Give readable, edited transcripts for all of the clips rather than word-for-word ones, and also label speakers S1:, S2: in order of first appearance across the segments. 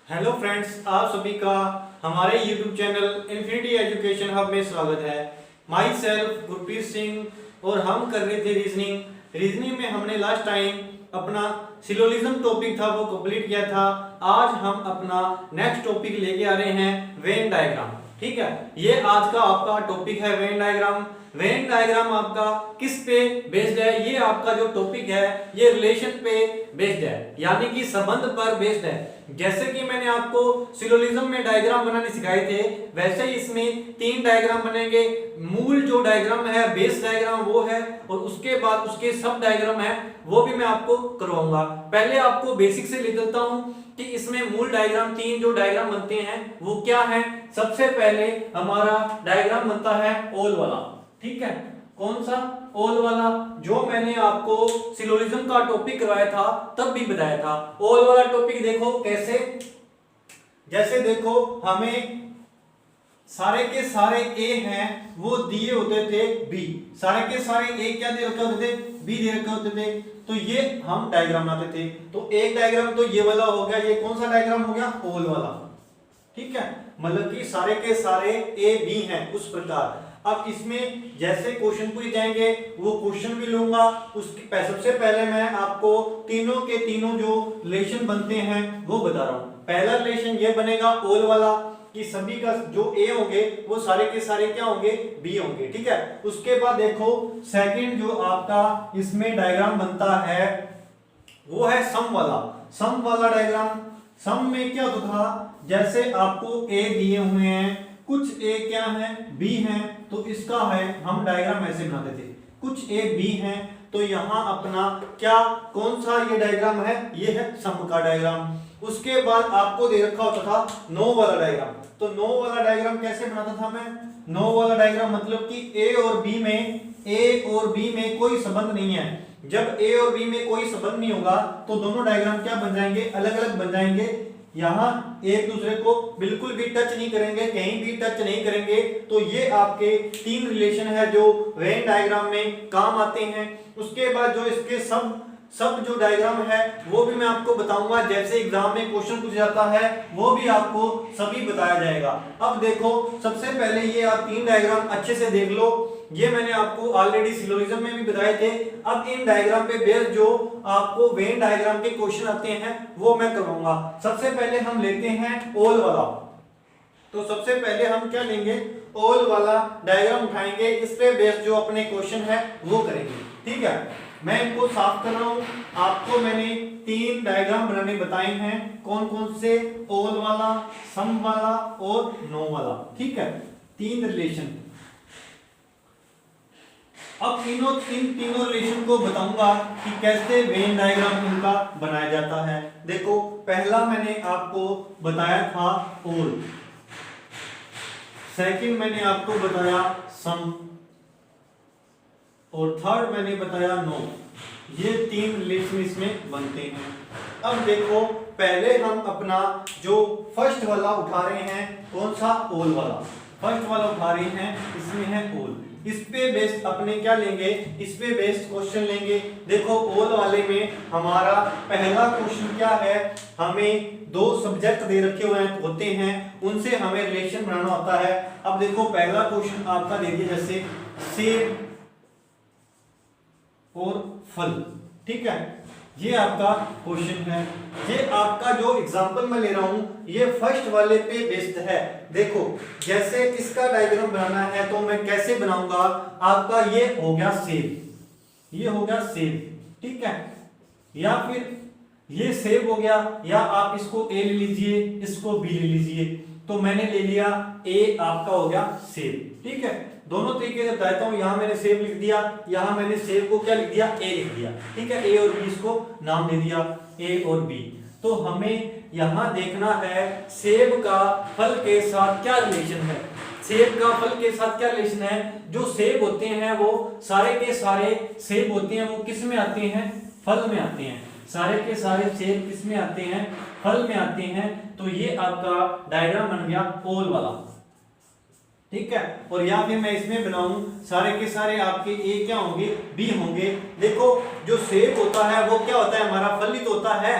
S1: Hello friends, आप सभी का हमारे YouTube channel infinity education hub में स्वागत है। माई सेल्फ गुरप्रीत सिंह और हम कर रहे थे रीजनिंग में हमने लास्ट टाइम अपना सिलोजिज्म टॉपिक था वो कंप्लीट किया था। आज हम अपना नेक्स्ट टॉपिक लेके आ रहे हैं वेन डायग्राम। ठीक है, ये आज का आपका टॉपिक है वेन डायग्राम। वेन डायग्राम आपका किस पे बेस्ड है? ये आपका जो टॉपिक है ये रिलेशन पे बेस्ड है, यानी कि संबंध पर बेस्ड है। जैसे कि मैंने आपको सिलोजिज्म में डायग्राम बनाने सिखाए थे, वैसे ही इसमें 3 डायग्राम बनेंगे। मूल जो डायग्राम है, बेस डायग्राम वो है, और उसके बाद उसके सब डायग्राम है वो भी मैं आपको करवाऊंगा। पहले आपको बेसिक से ले चलता हूं कि इसमें मूल डायग्राम 3 जो डायग्राम बनते हैं वो क्या है। सबसे पहले हमारा डायग्राम बनता है ओल वाला। ठीक है, कौन सा? ओल वाला, जो मैंने आपको सिलोजिज्म का टॉपिक करवाया था तब भी बताया था। ओल वाला टॉपिक देखो कैसे, जैसे देखो हमें सारे के सारे ए हैं वो दिए होते थे बी, सारे के सारे ए क्या दे रखे होते थे? बी दे रखे होते थे। तो ये हम डायग्राम बनाते थे। तो एक डायग्राम तो ये वाला हो गया। ये कौन सा डायग्राम हो गया? ओल वाला। ठीक है, मतलब कि सारे के सारे ए बी हैं उस प्रकार। अब इसमें जैसे क्वेश्चन पूछ जाएंगे वो क्वेश्चन भी लूंगा। उसके सबसे पहले मैं आपको तीनों के तीनों जो रिलेशन बनते हैं वो बता रहा हूं। पहला रिलेशन ये बनेगा ओल वाला कि सभी का जो ए होंगे वो सारे के सारे क्या होंगे? बी होंगे। ठीक है, उसके बाद देखो सेकंड जो आपका इसमें डायग्राम बनता है वो है सम वाला। सम वाला डायग्राम, सम में क्या होता था? जैसे आपको ए दिए हुए हैं, कुछ ए क्या है? बी हैं, तो इसका है हम डायग्राम ऐसे बनाते थे। कुछ ए बी हैं, तो यहां अपना क्या कौन सा ये डायग्राम है? ये है सम का डायग्राम। उसके बाद आपको दे रखा होता था नो वाला डायग्राम। तो नो वाला डायग्राम कैसे बनाता था मैं? नो वाला डायग्राम मतलब कि ए और बी में कोई संबंध नहीं है। जब ए और बी में कोई संबंध नहीं होगा तो दोनों डायग्राम क्या बन जाएंगे? अलग अलग बन जाएंगे। यहां एक दूसरे को बिल्कुल भी टच नहीं करेंगे, कहीं भी टच नहीं करेंगे। तो ये आपके 3 रिलेशन है जो वेन डायग्राम में काम आते हैं। उसके बाद जो इसके सब जो डायग्राम है वो भी मैं आपको बताऊंगा। जैसे एग्जाम में क्वेश्चन पूछा जाता है वो भी आपको सभी बताया जाएगा। अब देखो सबसे पहले ये आप 3 डायग्राम अच्छे से देख लो। ये मैंने आपको ऑलरेडी सिलोजिज्म में भी बताए थे। अब इन डायग्राम पे बेस्ड जो आपको वेन डायग्राम के क्वेश्चन आते हैं वो मैं करवाऊंगा। सबसे पहले हम लेते हैं ओल वाला। तो सबसे पहले हम क्या लेंगे? ओल वाला डायग्राम उठाएंगे। इस पे बेस्ड जो अपने क्वेश्चन है वो करेंगे। ठीक है, मैं इनको साफ कर रहा हूं। आपको मैंने 3 डायग्राम बनाने बताए हैं। कौन कौन से? ओल वाला, सम वाला और नो वाला। ठीक है, 3 रिलेशन। अब तीनों रिलेशन को बताऊंगा कि कैसे वेन डायग्राम इनका बनाया जाता है। देखो पहला मैंने आपको बताया था ओल, सेकंड मैंने आपको बताया सम, और थर्ड मैंने बताया नो। ये 3 रिलेशन इसमें बनते हैं। अब देखो पहले हम अपना जो फर्स्ट वाला उठा रहे हैं, कौन सा? ओल वाला। फर्स्ट वाला उठा रहे हैं, इसमें है ओल। इस पे बेस्ड अपने क्या लेंगे? इस पे बेस्ड क्वेश्चन लेंगे। देखो ओल वाले में हमारा पहला क्वेश्चन क्या है? हमें 2 सब्जेक्ट दे रखे हुए होते हैं, उनसे हमें रिलेशन बनाना होता है। अब देखो पहला क्वेश्चन आपका दे दिया जैसे सेब और फल। ठीक है, ये आपका क्वेश्चन है। ये आपका जो एग्जांपल मैं ले रहा हूं ये फर्स्ट वाले पे बेस्ड है। देखो जैसे इसका डायग्राम बनाना है तो मैं कैसे बनाऊंगा? आपका ये हो गया सेब, ये हो गया सेब। ठीक है, या फिर ये सेब हो गया, या आप इसको ए ले लीजिए, इसको बी ले लीजिए। तो मैंने ले लिया ए, आपका हो गया सेब। ठीक है, दोनों तरीके से बताता हूं। यहां मैंने सेब लिख दिया, यहां मैंने सेब को क्या लिख दिया? ए लिख दिया। ठीक है, ए और बी इसको नाम दे दिया, ए और बी। तो हमें यहां देखना है सेब का फल के साथ क्या रिलेशन है। सेब का फल के साथ क्या रिलेशन है? जो सेब होते हैं वो सारे के सारे सेब होते हैं वो किस में आते हैं? फल में आते हैं। सारे के सारे सेब किस में आते हैं? फल में आते हैं। तो ये आपका डायग्राम बन गया ओल वाला। ठीक है, और या फिर मैं इसमें बनाऊं सारे के सारे आपके ए क्या होंगे? बी होंगे। देखो जो सेब होता है वो क्या होता है? हमारा फल ही तो होता है।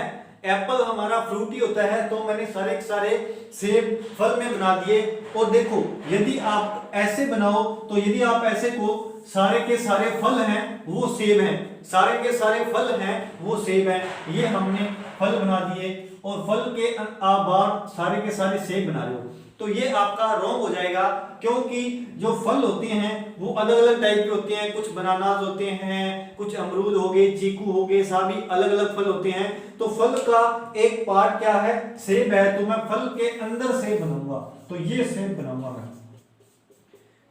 S1: एप्पल हमारा फ्रूट ही होता है, तो मैंने सारे के सारे सेब फल में बना दिए। और देखो यदि आप ऐसे बनाओ तो यदि आप ऐसे को सारे के सारे फल हैं वो सेब हैं, सारे के सारे फल हैं वो सेब हैं, ये हमने फल बना दिए और फल के आप सारे के सारे सेब बना रहे हो, तो ये आपका रॉन्ग हो जाएगा, क्योंकि जो फल होते हैं वो अलग अलग टाइप के होते हैं, कुछ बनानास होते हैं, कुछ अमरूद हो गए, चीकू हो गए, सभी अलग अलग फल होते हैं। तो फल का एक पार्ट क्या है, सेब है, तो मैं फल के अंदर सेब बनाऊंगा, तो ये सेब बनाऊंगा मैं।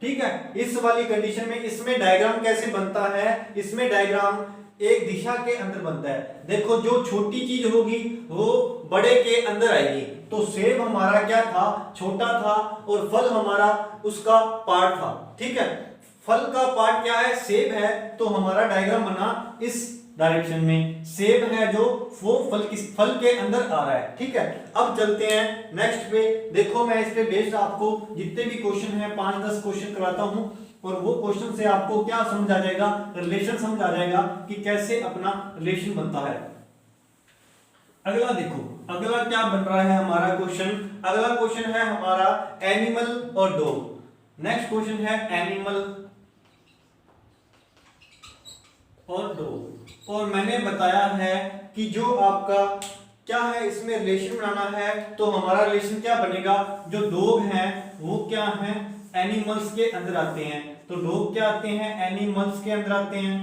S1: ठीक है, इस वाली कंडीशन में इसमें डायग्राम कैसे बनता है, इसमें डायग्राम एक दिशा के अंदर बनता है। देखो जो छोटी चीज होगी वो बड़े के अंदर आएगी, तो सेब हमारा क्या था, छोटा था, और फल हमारा उसका पार्ट था। ठीक है, फल का पार्ट क्या है, सेब है, तो हमारा डायग्राम बना इस डायरेक्शन में, सेब है जो वो फल के अंदर आ रहा है। ठीक है, अब चलते हैं नेक्स्ट पे। देखो मैं इस पे बेस्ड आपको जितने भी क्वेश्चन है 5-10 क्वेश्चन कराता हूं, और वो क्वेश्चन से आपको क्या समझ आ जाएगा, रिलेशन समझ आ जाएगा कि कैसे अपना रिलेशन बनता है। अगला देखो, अगला क्या बन रहा है हमारा क्वेश्चन, अगला क्वेश्चन है हमारा एनिमल और डॉग। नेक्स्ट क्वेश्चन है एनिमल और डॉग, और मैंने बताया है कि जो आपका क्या है इसमें रिलेशन बनाना है, तो हमारा रिलेशन क्या बनेगा, जो डॉग हैं वो क्या हैं, एनिमल्स के अंदर आते हैं, तो डॉग क्या आते हैं, एनिमल्स के अंदर आते हैं,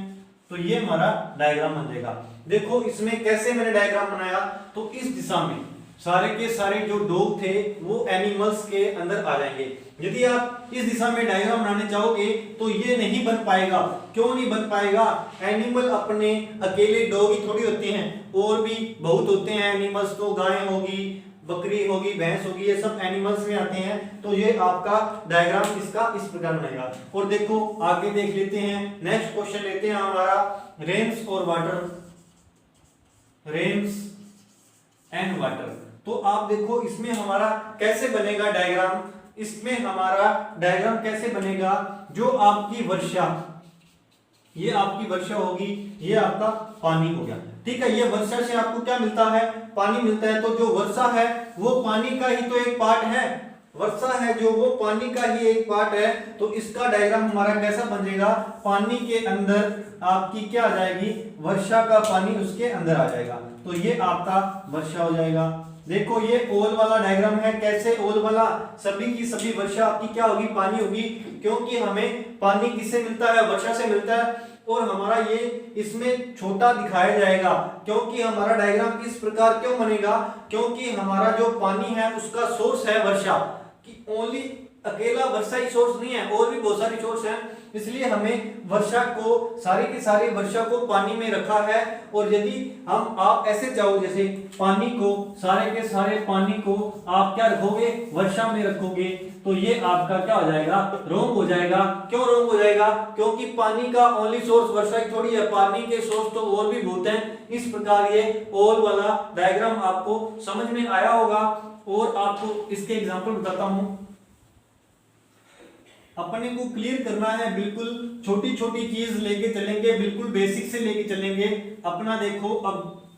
S1: तो ये हमारा डायग्राम बन जाएगा। देखो इसमें कैसे मैंने डायग्राम बनाया, तो इस दिशा में सारे के सारे जो डॉग थे वो एनिमल्स के अंदर आ जाएंगे। यदि आप इस दिशा में डायग्राम बनाने चाहोगे तो ये नहीं बन पाएगा। क्यों नहीं बन पाएगा, एनिमल अपने अकेले डॉग ही थोड़ी होते हैं, और भी बहुत होते हैं एनिमल्स, तो गाय होगी, बकरी होगी, भैंस होगी, ये सब एनिमल्स में आते हैं। तो ये आपका डायग्राम इसका इस प्रकार बनेगा। और देखो आगे देख लेते हैं, नेक्स्ट क्वेश्चन लेते हैं हमारा रेन्स और वाटर, रेन्स एंड वाटर। तो आप देखो इसमें हमारा कैसे बनेगा डायग्राम, इसमें हमारा डायग्राम कैसे बनेगा, जो आपकी वर्षा, ये आपकी वर्षा होगी, ये आपका पानी हो गया। ठीक है, ये वर्षा से आपको क्या मिलता है, पानी मिलता है, तो जो वर्षा है वो पानी का ही तो एक पार्ट है, वर्षा है जो वो पानी का ही एक पार्ट है, तो इसका डायग्राम हमारा कैसा बनेगा, पानी के अंदर आपकी क्या आ जाएगी, वर्षा का पानी उसके अंदर आ जाएगा, तो ये आपका वर्षा हो जाएगा। देखो ये ओल वाला डायग्राम है, कैसे ओल वाला, सभी की सभी वर्षा आपकी क्या होगी, पानी होगी, क्योंकि हमें पानी किससे मिलता है, वर्षा से मिलता है। और हमारा ये इसमें छोटा दिखाया जाएगा, क्योंकि हमारा डायग्राम इस प्रकार क्यों बनेगा, क्योंकि हमारा जो पानी है उसका सोर्स है वर्षा, कि ओनली अकेला वर्षा ही सोर्स नहीं है, और भी बहुत सारी सोर्स हैं, इसलिए हमें वर्षा को, सारी की सारी वर्षा को पानी में रखा है। और यदि हम आप ऐसे चाहो, जैसे पानी को, सारे के सारे पानी को आप क्या रखोगे, वर्षा में रखोगे, तो ये आपका क्या हो जाएगा, रॉन्ग हो जाएगा। क्यों रॉन्ग हो जाएगा, क्योंकि पानी का ओनली सोर्स वर्षा ही थोड़ी है, पानी के सोर्स तो और भी बहुत हैं। इस प्रकार ये ओल वाला डायग्राम आपको समझ में आया होगा, और आपको इसके एग्जाम्पल बताता हूं। अपने को क्लियर करना है, बिल्कुल छोटी छोटी चीज लेके चलेंगे, बिल्कुल बेसिक से लेके चलेंगे अपना। देखो अब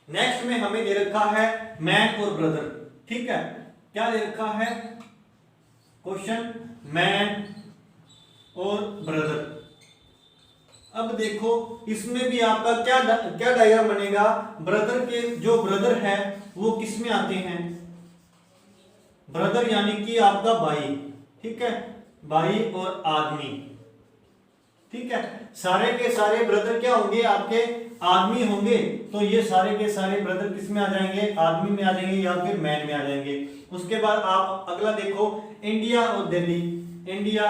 S1: नेक्स्ट में हमें दे रखा है मैन और ब्रदर। ठीक है, क्या दे रखा है क्वेश्चन, मैन और ब्रदर। अब देखो इसमें भी आपका क्या डायग्राम बनेगा, ब्रदर के जो ब्रदर है वो किस में आते हैं, ब्रदर यानी कि आपका भाई। ठीक है, भाई और आदमी। ठीक है, सारे के सारे ब्रदर क्या होंगे, आपके आदमी होंगे, तो ये सारे के सारे ब्रदर किस में आ जाएंगे, आदमी में आ जाएंगे, या फिर मैन में आ जाएंगे। उसके बाद आप अगला देखो, इंडिया और दिल्ली, इंडिया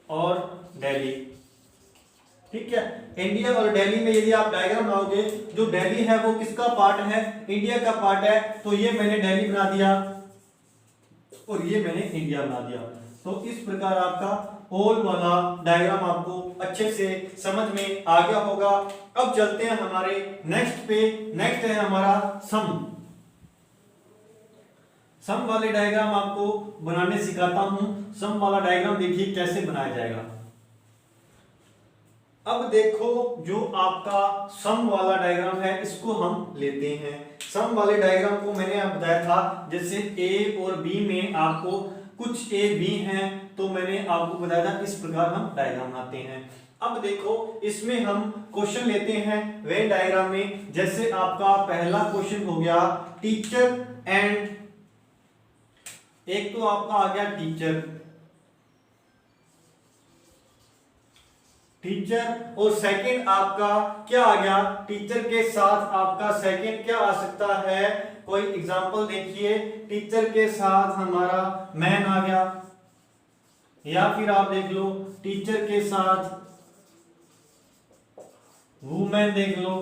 S1: और दिल्ली। ठीक है, इंडिया और दिल्ली में यदि आप डायग्राम बनाओगे, जो दिल्ली है वो किसका पार्ट है, इंडिया का पार्ट है, तो ये मैंने दिल्ली बना दिया और ये मैंने इंडिया बना दिया। तो इस प्रकार आपका ओल वाला डायग्राम आपको अच्छे से समझ में आ गया होगा। अब चलते हैं हमारे नेक्स्ट पे, नेक्स्ट है हमारा सम वाले डायग्राम आपको बनाने सिखाता हूं। सम वाला डायग्राम देखिए कैसे बनाया जाएगा। अब देखो जो आपका सम वाला डायग्राम है इसको हम लेते हैं। सम वाले डायग्राम को मैंने आप बताया था जैसे ए और बी में आपको कुछ ए बी हैं तो मैंने आपको बताया था इस प्रकार हम डायग्राम बनाते हैं। अब देखो इसमें हम क्वेश्चन लेते हैं वेन डायग्राम में। जैसे आपका पहला क्वेश्चन हो गया टीचर एंड, एक तो आपका आ गया टीचर और सेकंड आपका क्या आ गया, टीचर के साथ आपका सेकंड क्या आ सकता है, कोई एग्जांपल देखिए, टीचर के साथ हमारा मैन आ गया, या फिर आप देख लो टीचर के साथ वुमेन देख लो।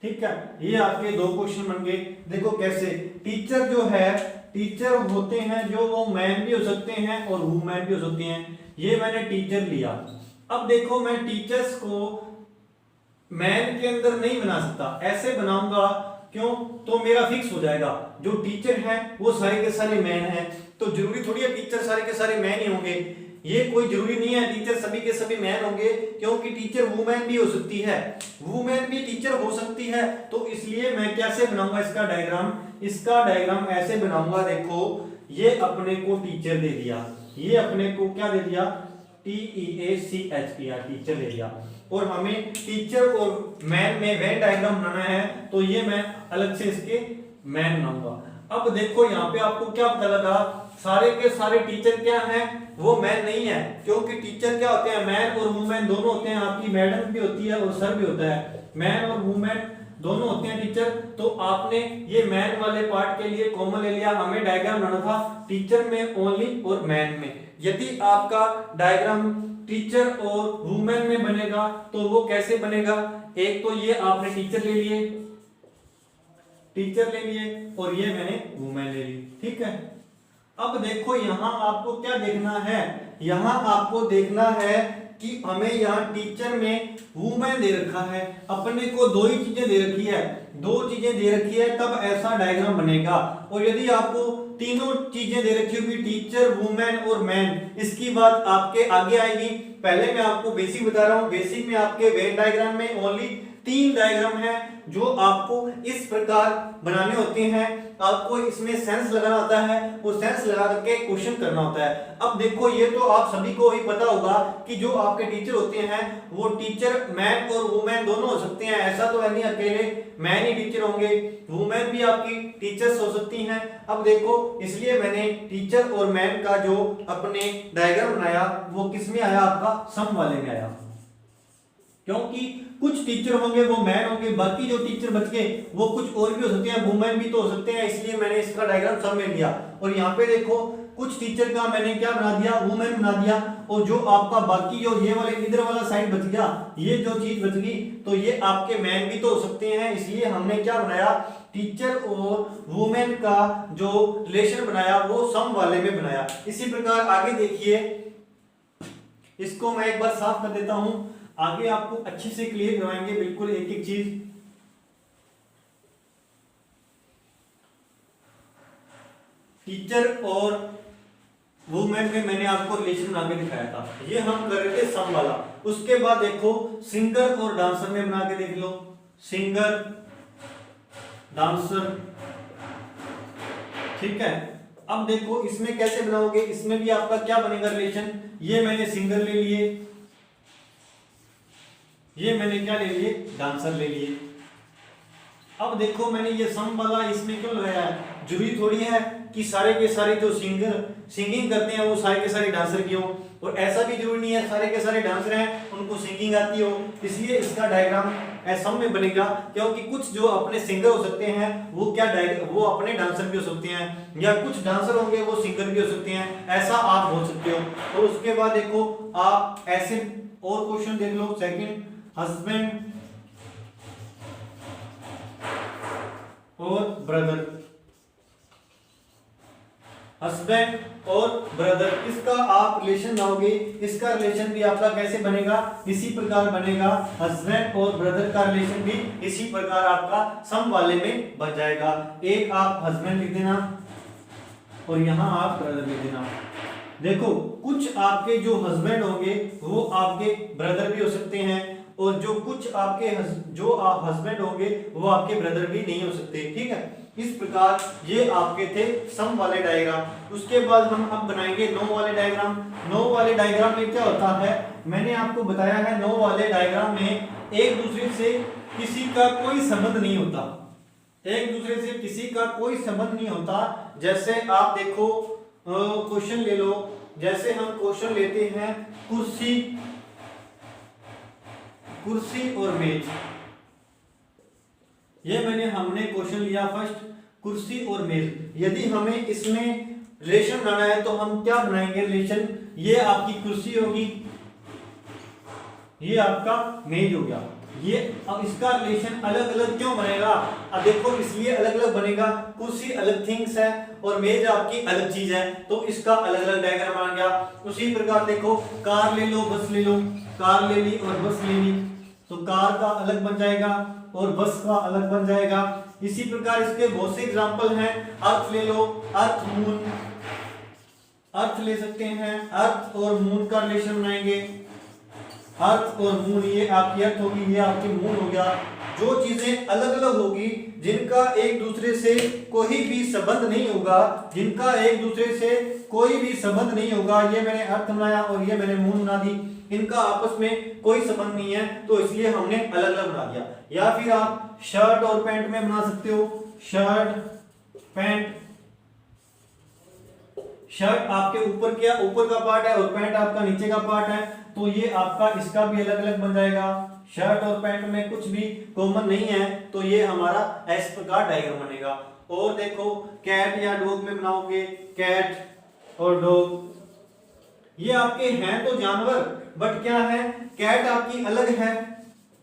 S1: ठीक है, ये आपके दो क्वेश्चन बन गए। देखो कैसे, टीचर जो है, टीचर होते हैं जो वो मैन भी हो सकते हैं और वुमेन भी हो सकते हैं। ये मैंने टीचर लिया। अब देखो मैं टीचर्स को मैन के अंदर नहीं बना सकता, ऐसे बनाऊंगा क्यों, तो मेरा फिक्स हो जाएगा जो टीचर है वो सारे के सारे मैन है। तो जरूरी थोड़ी है टीचर सारे के सारे मैन ही होंगे, ये कोई जरूरी नहीं है टीचर सभी के सभी मैन होंगे, क्योंकि टीचर वुमेन भी हो सकती है, वुमेन भी टीचर हो सकती है। तो इसलिए मैं कैसे बनाऊंगा इसका डायग्राम, इसका डायग्राम ऐसे बनाऊंगा। देखो ये अपने को टीचर दे दिया, ये अपने को क्या दे दिया, TEACHER टीचर ले लिया, और हमें टीचर और मैन में वेन डायग्राम बनाना है तो ये मैं अलग से इसके मैन बनाऊंगा। अब देखो यहाँ पे आपको क्या पता लगा, सारे के सारे टीचर क्या हैं, वो मैन नहीं है, क्योंकि टीचर क्या होते हैं, मैन और वुमेन दोनों होते हैं। आपकी मैडम भी होती है और सर भी होता है, मैन और वुमेन दोनों होते हैं टीचर। तो आपने ये मैन वाले पार्ट के लिए कॉमन ले लिया, हमें डायग्राम बनाना था टीचर में ओनली और मैन में। यदि आपका डायग्राम टीचर और वुमेन में बनेगा तो वो कैसे बनेगा, एक तो ये आपने टीचर ले लिए, और ये मैंने वुमेन ले ली। ठीक है, अब देखो यहां आपको क्या देखना है, यहां आपको देखना है कि हमें यहाँ टीचर में वुमेन दे रखा है, अपने को दो ही चीजें दे रखी है, दो चीजें दे रखी है तब ऐसा डायग्राम बनेगा। और यदि आपको तीनों चीजें दे रखी होगी, टीचर वुमेन और मैन, इसकी बात आपके आगे आएगी। पहले मैं आपको बेसिक बता रहा हूं, बेसिक में आपके वेन डायग्राम में ओनली 3 डायग्राम है जो आपको इस प्रकार बनाने होते हैं। आपको इसमें सेंस लगाना होता है और सेंस लगा करके क्वेश्चन करना होता है। अब देखो ये तो आप सभी को ही पता होगा कि जो आपके टीचर होते हैं वो टीचर मैन और वुमेन दोनों हो सकते हैं, ऐसा तो है नहीं अकेले मैन ही टीचर होंगे, वुमेन भी आपकी टीचर्स हो सकती हैं। अब देखो इसलिए मैंने टीचर और मैन का जो अपने डायग्राम बनाया वो किस में आया, आपका सम वाले में आया, क्योंकि कुछ टीचर होंगे वो मैन होंगे, बाकी जो टीचर बच गए वो कुछ और भी हो सकते हैं, वुमेन भी तो हो सकते हैं, इसलिए मैंने इसका डायग्राम सम में लिया। और यहाँ पे देखो कुछ टीचर का मैंने क्या बना दिया, वुमेन बना दिया, और जो आपका बाकी जो ये वाले इधर वाला साइड बच गया, ये जो चीज बच गई तो ये आपके मैन भी तो हो सकते हैं, इसलिए हमने क्या बनाया, टीचर और वुमेन का जो रिलेशन बनाया वो सम वाले में बनाया। इसी प्रकार आगे देखिए, इसको मैं एक बार साफ कर देता हूं, आगे आपको अच्छे से क्लियर करवाएंगे बिल्कुल एक एक चीज। टीचर और वुमेन में मैंने आपको रिलेशन बना के दिखाया था, ये हम कर रहे थे सम वाला। उसके बाद देखो सिंगर और डांसर में बना के देख लो, सिंगर डांसर। ठीक है, अब देखो इसमें कैसे बनाओगे, इसमें भी आपका क्या बनेगा रिलेशन, ये मैंने सिंगर ले लिए, ये मैंने क्या ले लिए, डांसर ले लिए। अब देखो मैंने ये सम वाला इसमें क्यों लगाया है, जरूरी थोड़ी है कि सारे के सारे जो सिंगिंग करते हैं वो सारे के सारे डांसर की हो, और ऐसा भी जरूरी नहीं है सारे के सारे डांसर हैं उनको सिंगिंग आती हो, इसलिए इसका डायग्राम सम में बनेगा। क्योंकि कुछ जो अपने सिंगर हो सकते हैं वो क्या वो अपने डांसर भी हो सकते हैं, या कुछ डांसर होंगे वो सिंगर भी हो सकते हैं, ऐसा आप बोल सकते हो। और उसके बाद देखो आप ऐसे और क्वेश्चन देख लो, सेकंड हस्बैंड और ब्रदर, हस्बैंड और ब्रदर, इसका आप रिलेशन लाओगे, इसका रिलेशन भी आपका कैसे बनेगा, इसी प्रकार बनेगा। हस्बैंड और ब्रदर का रिलेशन भी इसी प्रकार आपका सम वाले में बन जाएगा। एक आप हस्बैंड लिख देना और यहां आप ब्रदर लिख देना। देखो कुछ आपके जो हस्बैंड होंगे वो आपके ब्रदर भी हो सकते हैं, और जो कुछ आपके जो आप हस्बैंड होंगे वो आपके ब्रदर भी नहीं हो सकते। ठीक है, इस प्रकार ये आपके थे सम वाले डायग्राम। उसके बाद हम अब बनाएंगे नो वाले डायग्राम। नो वाले डायग्राम में क्या होता है, मैंने आपको बताया है नो वाले डायग्राम में एक दूसरे से किसी का कोई संबंध नहीं होता, एक दूसरे से किसी का कोई संबंध नहीं होता। जैसे आप देखो क्वेश्चन ले लो, जैसे हम क्वेश्चन लेते हैं कुर्सी, कुर्सी और मेज। ये हमने क्वेश्चन लिया फर्स्ट, कुर्सी और मेज। यदि हमें इसमें रिलेशन बनाना है तो हम क्या बनाएंगे रिलेशन, ये आपकी कुर्सी होगी, ये आपका मेज हो गया। ये अब इसका रिलेशन अलग अलग क्यों बनेगा, अब देखो इसलिए अलग अलग बनेगा, कुर्सी अलग थिंग्स है और मेज आपकी अलग चीज है, तो इसका अलग अलग डायग्राम बन गया। उसी प्रकार देखो कार ले लो, बस ले लो, कार ले ली और बस ले ली, तो कार का अलग बन जाएगा और बस का अलग बन जाएगा। इसी प्रकार इसके बहुत से एग्जांपल हैं, अर्थ ले लो, अर्थ मून, अर्थ ले सकते हैं, अर्थ और मून का रिलेशन बनाएंगे, अर्थ और मून, ये आपकी अर्थ होगी, ये आपकी मून हो गया। जो चीजें अलग अलग होगी, जिनका एक दूसरे से कोई भी संबंध नहीं होगा, जिनका एक दूसरे से कोई भी संबंध नहीं होगा, ये मैंने अर्थ बनाया और ये मैंने मून बना दी, इनका आपस में कोई संबंध नहीं है, तो इसलिए हमने अलग अलग बना दिया। या फिर आप शर्ट और पैंट में बना सकते हो, शर्ट पैंट, शर्ट आपके ऊपर क्या ऊपर का पार्ट है और पैंट आपका नीचे का पार्ट है, तो ये आपका इसका भी अलग अलग बन जाएगा। शर्ट और पैंट में कुछ भी कॉमन नहीं है, तो ये हमारा इस प्रकार डायग्राम बनेगा। और देखो कैट या डॉग में बनाओगे, कैट और डॉग, ये आपके हैं तो जानवर, बट क्या है, कैट आपकी अलग है,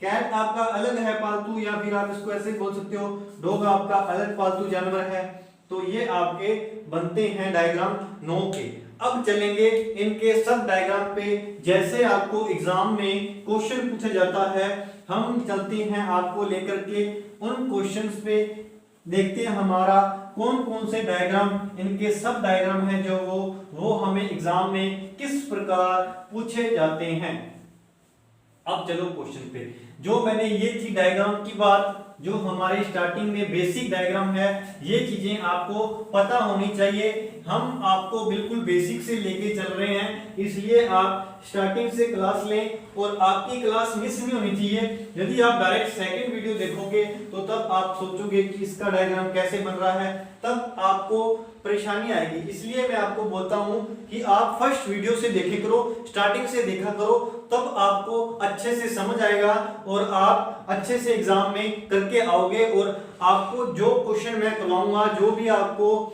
S1: कैट आपका अलग है पालतू, या फिर आप इसको ऐसे बोल सकते हो डॉग आपका अलग पालतू जानवर है। तो ये आपके बनते हैं डायग्राम 9 के। अब चलेंगे इनके सब डायग्राम पे, जैसे आपको एग्जाम में क्वेश्चन पूछा जाता है, हम चलते हैं आपको लेकर के उन क्वेश्चंस पे, देखते हैं हमारा कौन कौन से डायग्राम, इनके सब डायग्राम हैं जो वो हमें एग्जाम में किस प्रकार पूछे जाते हैं। अब चलो क्वेश्चन पे, जो मैंने ये थी डायग्राम की बात, जो हमारे स्टार्टिंग में बेसिक डायग्राम है, ये चीजें आपको पता होनी चाहिए। हम आपको बिल्कुल बेसिक से लेके चल रहे हैं, इसलिए आप स्टार्टिंग से क्लास लें और आपकी क्लास मिस नहीं होनी चाहिए। यदि आप डायरेक्ट सेकंड वीडियो देखोगे तो तब आप सोचोगे कि इसका डायग्राम कैसे बन रहा है, तब आपको परेशानी आएगी। इसलिए मैं आपको बोलता हूं कि आप फर्स्ट वीडियो से देखे करो, स्टार्टिंग से देखा करो, तब आपको अच्छे से समझ आएगा और आप अच्छे से एग्जाम में करके आओगे। और आपको जो क्वेश्चन मैं करवाऊंगा, जो भी आपको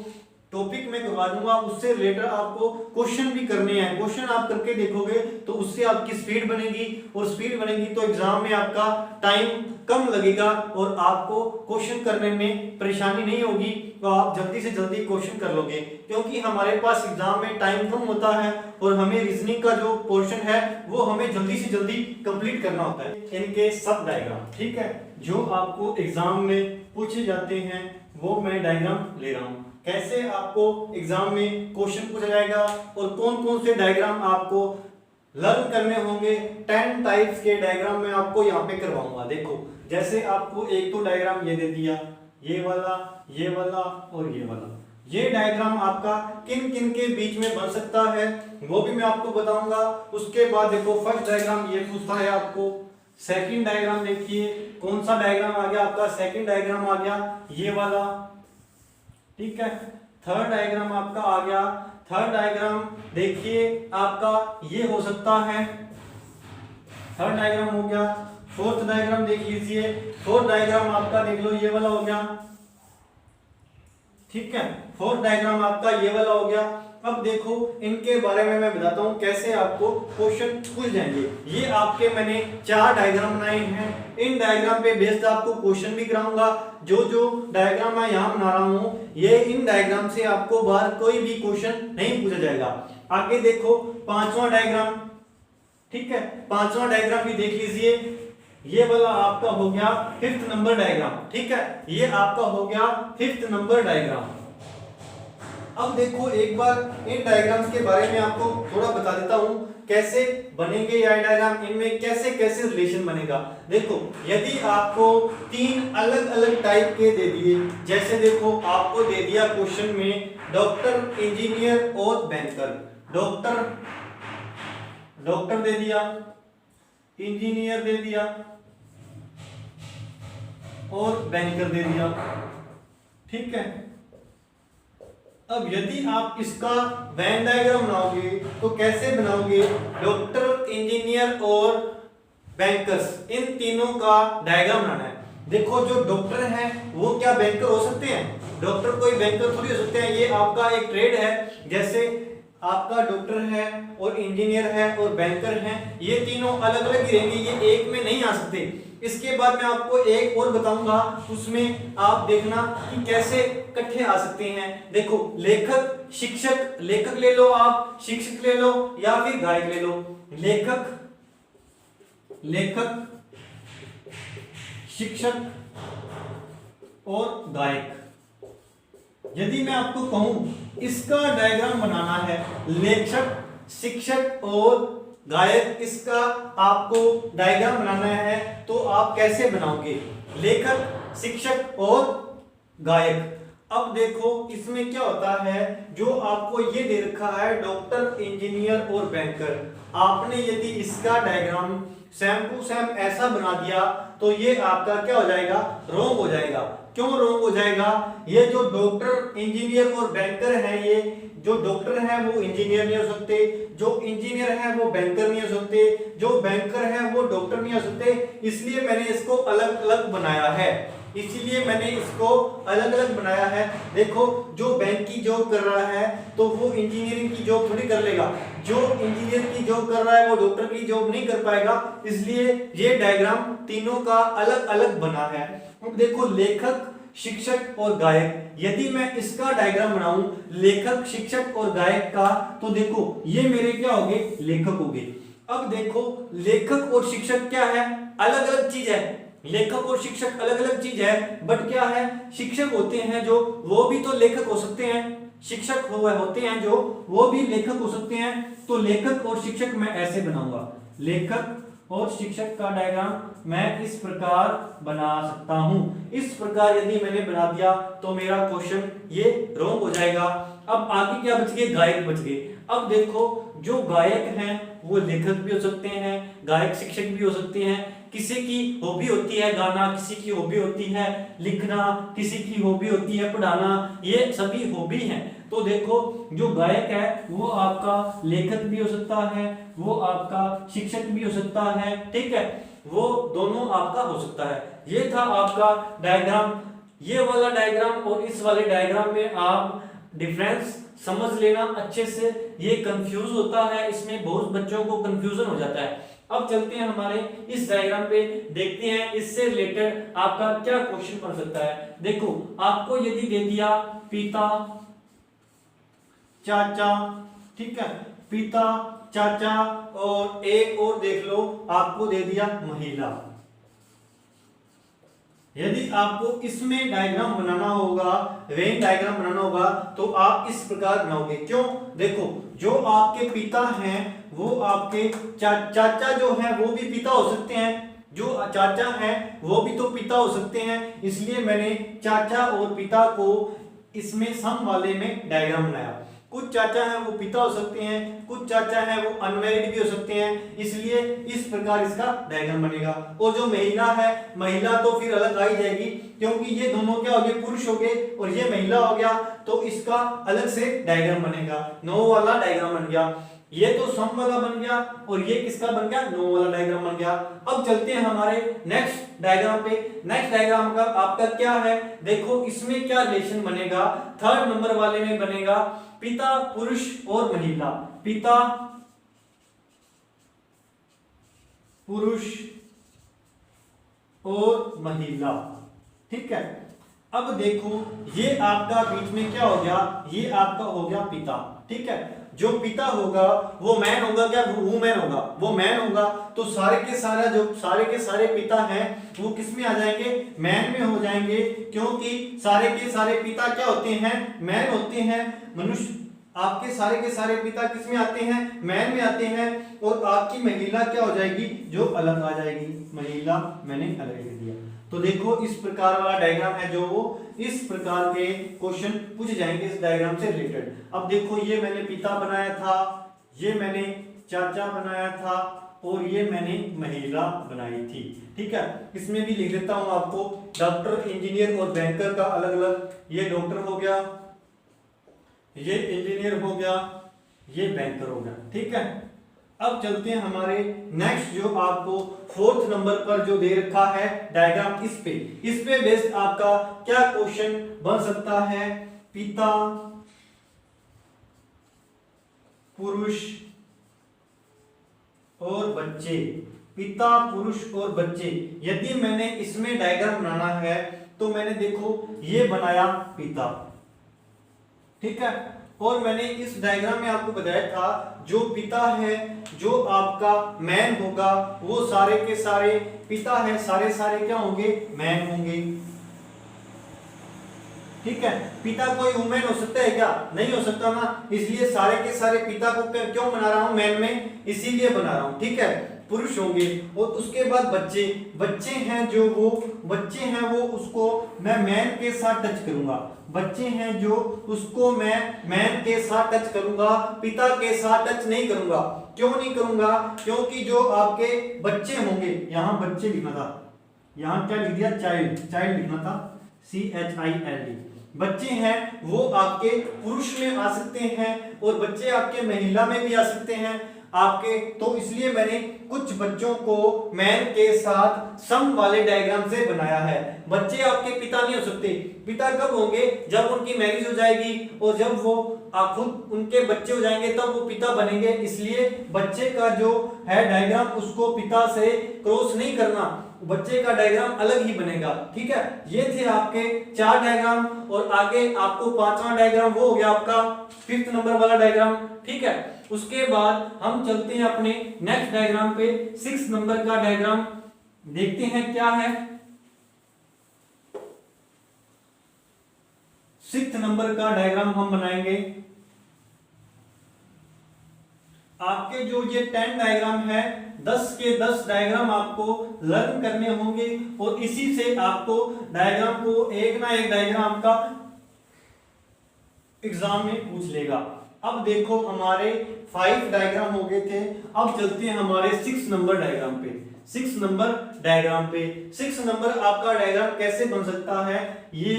S1: टॉपिक में करवा दूंगा, उससे रिलेटेड आपको क्वेश्चन भी करने हैं। क्वेश्चन आप करके देखोगे तो उससे आपकी स्पीड बनेगी, और स्पीड बनेगी तो एग्जाम में आपका टाइम कम लगेगा और आपको क्वेश्चन करने में परेशानी नहीं होगी, तो आप जल्दी से जल्दी क्वेश्चन कर लोगे। क्योंकि हमारे पास एग्जाम में टाइम कम होता है और हमें रीजनिंग का जो पोर्शन है वो हमें जल्दी से जल्दी कंप्लीट करना होता है। इनके सब डायग्राम, ठीक है, जो आपको एग्जाम में पूछे जाते हैं वो मैं डायग्राम ले रहा हूं। कैसे आपको एग्जाम में क्वेश्चन पूछा जाएगा और कौन कौन से डायग्राम आपको लर्न करने होंगे, 10 टाइप्स के डायग्राम मैं आपको यहाँ पे करवाऊंगा। देखो जैसे आपको एक तो डायग्राम ये दे दिया, ये वाला और ये वाला, ये डायग्राम आपका किन किन के बीच में बन सकता है वो भी मैं आपको बताऊंगा। उसके बाद देखो फर्स्ट डायग्राम ये पूछता है आपको, सेकंड डायग्राम देखिए कौन सा डायग्राम आ गया आपका, सेकंड डायग्राम आ गया ये वाला, ठीक है। थर्ड डायग्राम आपका आ गया, थर्ड डायग्राम देखिए आपका ये हो सकता है, थर्ड डायग्राम हो गया। फोर्थ डायग्राम देख लीजिए, फोर्थ डायग्राम आपका देख लो ये वाला हो गया, ठीक है, फोर्थ डायग्राम आपका ये वाला हो गया। अब देखो इनके बारे में मैं बताता हूं कैसे आपको क्वेश्चन पूछ जाएंगे। ये आपके मैंने 4 डायग्राम बनाए हैं, इन डायग्राम पे बेस्ड आपको क्वेश्चन भी कराऊंगा। जो जो डायग्राम मैं यहाँ बना रहा हूं, ये इन डायग्राम से आपको बाहर कोई भी क्वेश्चन नहीं पूछा जाएगा। आगे देखो 5वां डायग्राम, ठीक है, 5वां डायग्राम भी देख लीजिए, ये वाला आपका हो गया 5th नंबर डायग्राम, ठीक है, ये आपका हो गया 5th नंबर डायग्राम। अब देखो एक बार इन डायग्राम्स के बारे में आपको थोड़ा बता देता हूं कैसे बनेंगे ये डायग्राम, इनमें कैसे कैसे रिलेशन बनेगा। देखो यदि आपको तीन अलग अलग टाइप के दे दिए, जैसे देखो आपको दे दिया क्वेश्चन में डॉक्टर, इंजीनियर और बैंकर, डॉक्टर दे दिया, इंजीनियर दे दिया और बैंकर दे दिया, ठीक है। अब यदि आप इसका वेन डायग्राम बनाओगे तो कैसे बनाओगे, डॉक्टर, इंजीनियर और बैंकर्स, इन तीनों का डायग्राम बनाना है। देखो जो डॉक्टर है वो क्या बैंकर हो सकते हैं? डॉक्टर कोई बैंकर थोड़ी हो सकते हैं, ये आपका एक ट्रेड है। जैसे आपका डॉक्टर है और इंजीनियर है और बैंकर है, ये तीनों अलग अलग ही रहेंगे, ये एक में नहीं आ सकते। इसके बाद मैं आपको एक और बताऊंगा, उसमें आप देखना कि कैसे इकट्ठे आ सकते हैं। देखो लेखक, शिक्षक, लेखक ले लो आप, शिक्षक ले लो या फिर गायक ले लो। लेखक, शिक्षक और गायक। यदि मैं आपको कहूं इसका डायग्राम बनाना है, लेखक, शिक्षक और गायक, इसका आपको डायग्राम बनाना है तो आप कैसे बनाओगे, लेखक, शिक्षक और गायक। अब देखो इसमें क्या होता है, जो आपको ये दे रखा है डॉक्टर, इंजीनियर और बैंकर, आपने यदि इसका डायग्राम सेम टू सेम ऐसा बना दिया तो ये आपका क्या हो जाएगा, रॉन्ग हो जाएगा। क्यों रॉन्ग हो जाएगा? ये जो डॉक्टर, इंजीनियर और बैंकर है, ये जो डॉक्टर है वो इंजीनियर नहीं हो सकते, जो इंजीनियर है वो बैंकर नहीं हो सकते, जो बैंकर है वो डॉक्टर नहीं हो सकते। इसलिए मैंने इसको अलग अलग बनाया है, देखो जो बैंक की जॉब कर रहा है तो वो इंजीनियरिंग की जॉब थोड़ी कर लेगा, जो इंजीनियर की जॉब कर रहा है वो डॉक्टर की जॉब नहीं कर पाएगा। इसलिए ये डायग्राम तीनों का अलग अलग बना है। अब देखो लेखक, शिक्षक और गायक, यदि मैं इसका डायग्राम बनाऊं लेखक, शिक्षक और गायक का, तो देखो ये मेरे क्या हो गए, लेखक हो गए। अब देखो लेखक और शिक्षक क्या है, अलग अलग चीज है। लेखक और शिक्षक अलग अलग चीज है, बट क्या है, शिक्षक होते हैं जो वो भी तो लेखक हो सकते हैं, शिक्षक होते हैं जो वो भी लेखक हो सकते हैं। तो लेखक और शिक्षक मैं ऐसे बनाऊंगा, लेखक और शिक्षक का डायग्राम मैं इस प्रकार बना सकता हूं। इस प्रकार यदि मैंने बना दिया तो मेरा क्वेश्चन ये रॉन्ग हो जाएगा। अब आगे क्या बच गए, गायक बच गए। अब देखो जो गायक हैं वो लेखक भी हो सकते हैं, गायक शिक्षक भी हो सकते हैं। किसी की हॉबी होती है गाना, किसी की हॉबी होती है लिखना, किसी की हॉबी होती है पढ़ाना, ये सभी हॉबी हैं। तो देखो जो गायक है वो आपका लेखक भी हो सकता है, वो आपका शिक्षक भी हो सकता है, ठीक है, वो दोनों आपका हो सकता है। ये था आपका डायग्राम। ये वाला डायग्राम और इस वाले डायग्राम में आप डिफरेंस समझ लेना अच्छे से। ये कंफ्यूज होता है, इसमें बहुत बच्चों को कंफ्यूजन हो जाता है। अब चलते हैं हमारे इस डायग्राम पे, देखते हैं इससे रिलेटेड आपका क्या क्वेश्चन बन सकता है। देखो आपको यदि दे दिया पिता, चाचा, ठीक है, पिता, चाचा और एक और देख लो आपको दे दिया महिला। यदि आपको इसमें डायग्राम बनाना होगा, वेन डायग्राम बनाना होगा, तो आप इस प्रकार बनाओगे। क्यों? देखो जो आपके पिता हैं वो आपके चाचा जो है वो भी पिता हो सकते हैं, जो चाचा हैं वो भी तो पिता हो सकते हैं। इसलिए मैंने चाचा और पिता को इसमें सम वाले में डायग्राम बनाया। कुछ चाचा हैं वो पिता हो सकते हैं, कुछ चाचा हैं वो अनमैरिड भी हो सकते हैं, इसलिए इस प्रकार इसका डायग्राम बनेगा। और जो महिला है, महिला तो फिर अलग आई जाएगी, क्योंकि ये दोनों क्या हो गए, पुरुष हो गए और ये महिला हो गया, तो इसका अलग से डायग्राम बनेगा। 9 वाला डायग्राम बन गया। ये तो सम वाला बन गया और ये किसका बन गया, 9 वाला डायग्राम बन गया। अब चलते हैं हमारे नेक्स्ट डायग्राम पे। नेक्स्ट डायग्राम का आपका क्या है, देखो इसमें क्या रिलेशन बनेगा। 3rd नंबर वाले में बनेगा पिता, पुरुष और महिला, पिता, पुरुष और महिला, ठीक है। अब देखो ये आपका बीच में क्या हो गया, ये आपका हो गया पिता, ठीक है। जो पिता होगा वो मैन होगा क्या, वुमेन होगा, वो मैन होगा, तो सारे के सारे पिता हैं वो किस में आ जाएंगे, मैन में हो जाएंगे, क्योंकि सारे के सारे पिता क्या होते हैं, मैन होते हैं। मनुष्य आपके सारे के सारे पिता किस में आते हैं, मैन में आते हैं, और आपकी महिला क्या हो जाएगी, जो अलग आ जाएगी, महिला मैंने अलग लिख दिया। तो देखो इस प्रकार वाला डायग्राम है जो वो इस प्रकार के क्वेश्चन पूछे जाएंगे इस डायग्राम से रिलेटेड। अब देखो ये मैंने पिता बनाया था, ये मैंने चाचा बनाया था, और ये मैंने महिला बनाई थी। ठीक है, इसमें भी लिख देता हूं आपको, डॉक्टर, इंजीनियर और बैंकर का अलग अलग, ये डॉक्टर हो गया, ये इंजीनियर हो गया, ये बैंकर हो गया। ठीक है, अब चलते हैं हमारे नेक्स्ट, जो आपको 4th नंबर पर जो दे रखा है डायग्राम, इस पे बेस्ड आपका क्या क्वेश्चन बन सकता है, पिता, पुरुष और बच्चे, पिता, पुरुष और बच्चे। यदि मैंने इसमें डायग्राम बनाना है तो मैंने देखो ये बनाया पिता, ठीक है, और मैंने इस डायग्राम में आपको बताया था जो पिता है, जो आपका मैन होगा, वो सारे के सारे पिता है, सारे क्या होंगे, मैन होंगे। ठीक है, पिता कोई वुमेन हो सकता है क्या, नहीं हो सकता ना, इसलिए सारे के सारे पिता को क्यों बना रहा हूं मैन में, इसीलिए बना रहा हूं। ठीक है, पुरुष होंगे, और उसके बाद बच्चे हैं, जो वो बच्चे हैं वो उसको मैं मैन के साथ टच करूंगा, बच्चे हैं जो उसको मैं मैन के साथ टच करूंगा, पिता के साथ टच नहीं करूंगा। क्यों नहीं करूंगा, क्योंकि जो आपके बच्चे होंगे, यहां बच्चे लिखना था, यहां क्या लिख दिया, चाइल्ड लिखना था, CHILD। बच्चे हैं वो आपके पुरुष में आ सकते हैं, और बच्चे आपके महिला में भी आ सकते हैं आपके, तो इसलिए मैंने कुछ बच्चों को मैन के साथ सम वाले डायग्राम से बनाया है। बच्चे आपके पिता नहीं हो सकते, पिता कब होंगे, जब उनकी मैरिज हो जाएगी, और जब वो खुद उनके बच्चे हो जाएंगे तब वो पिता बनेंगे। इसलिए बच्चे का जो है डायग्राम उसको पिता से क्रॉस नहीं करना, बच्चे का डायग्राम अलग ही बनेगा। ठीक है, ये थे आपके 4 डायग्राम, और आगे आपको 5वां डायग्राम वो हो गया आपका 5th नंबर वाला डायग्राम। ठीक है, उसके बाद हम चलते हैं अपने नेक्स्ट डायग्राम पे, 6 नंबर का डायग्राम देखते हैं क्या है। 6th नंबर का डायग्राम हम बनाएंगे। आपके जो ये 10 डायग्राम है, 10 के 10 डायग्राम आपको लर्न करने होंगे, और इसी से आपको डायग्राम को एक ना एक डायग्राम का एग्जाम में पूछ लेगा। अब देखो हमारे 5 डायग्राम हो गए थे, अब चलते हैं हमारे 6 नंबर डायग्राम पे। 6 नंबर डायग्राम पे 6 नंबर आपका डायग्राम कैसे बन सकता है, ये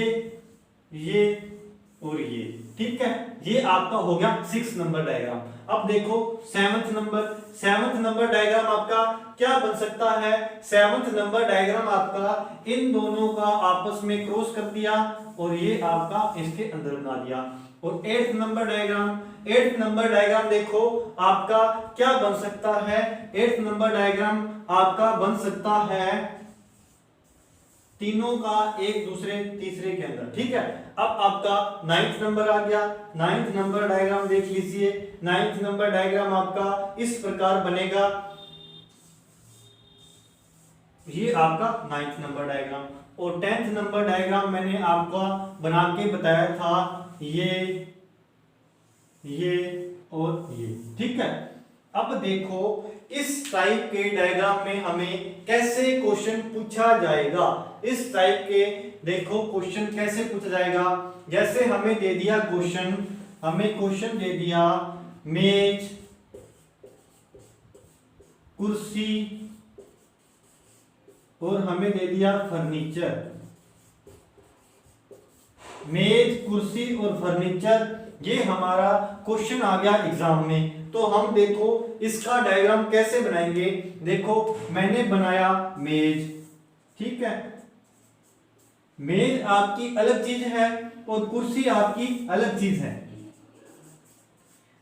S1: और ये। ठीक है, ये आपका हो गया 6 नंबर डायग्राम। अब देखो 7th नंबर डायग्राम आपका क्या बन सकता है, 7th नंबर डायग्राम आपका इन दोनों का आपस में क्रॉस कर दिया, और ये आपका इसके अंदर बना दिया। और 8th नंबर डायग्राम देखो आपका क्या बन सकता है, 8th नंबर डायग्राम आपका बन सकता है तीनों का एक दूसरे तीसरे के अंदर। ठीक है, अब आपका 9th नंबर आ गया, 9th नंबर डायग्राम देख लीजिए। 9th नंबर डायग्राम आपका इस प्रकार बनेगा, ये आपका 9th नंबर डायग्राम। और 10th नंबर डायग्राम मैंने आपका बना के बताया था, ये और ये। ठीक है, अब देखो इस टाइप के डायग्राम में हमें कैसे क्वेश्चन पूछा जाएगा, इस टाइप के देखो क्वेश्चन कैसे पूछा जाएगा। जैसे हमें दे दिया क्वेश्चन दे दिया मेज, कुर्सी, और हमें दे दिया फर्नीचर। मेज, कुर्सी और फर्नीचर, ये हमारा क्वेश्चन आ गया एग्जाम में। तो हम देखो इसका डायग्राम कैसे बनाएंगे। देखो मैंने बनाया मेज, ठीक है, मेज आपकी अलग चीज है और कुर्सी आपकी अलग चीज है।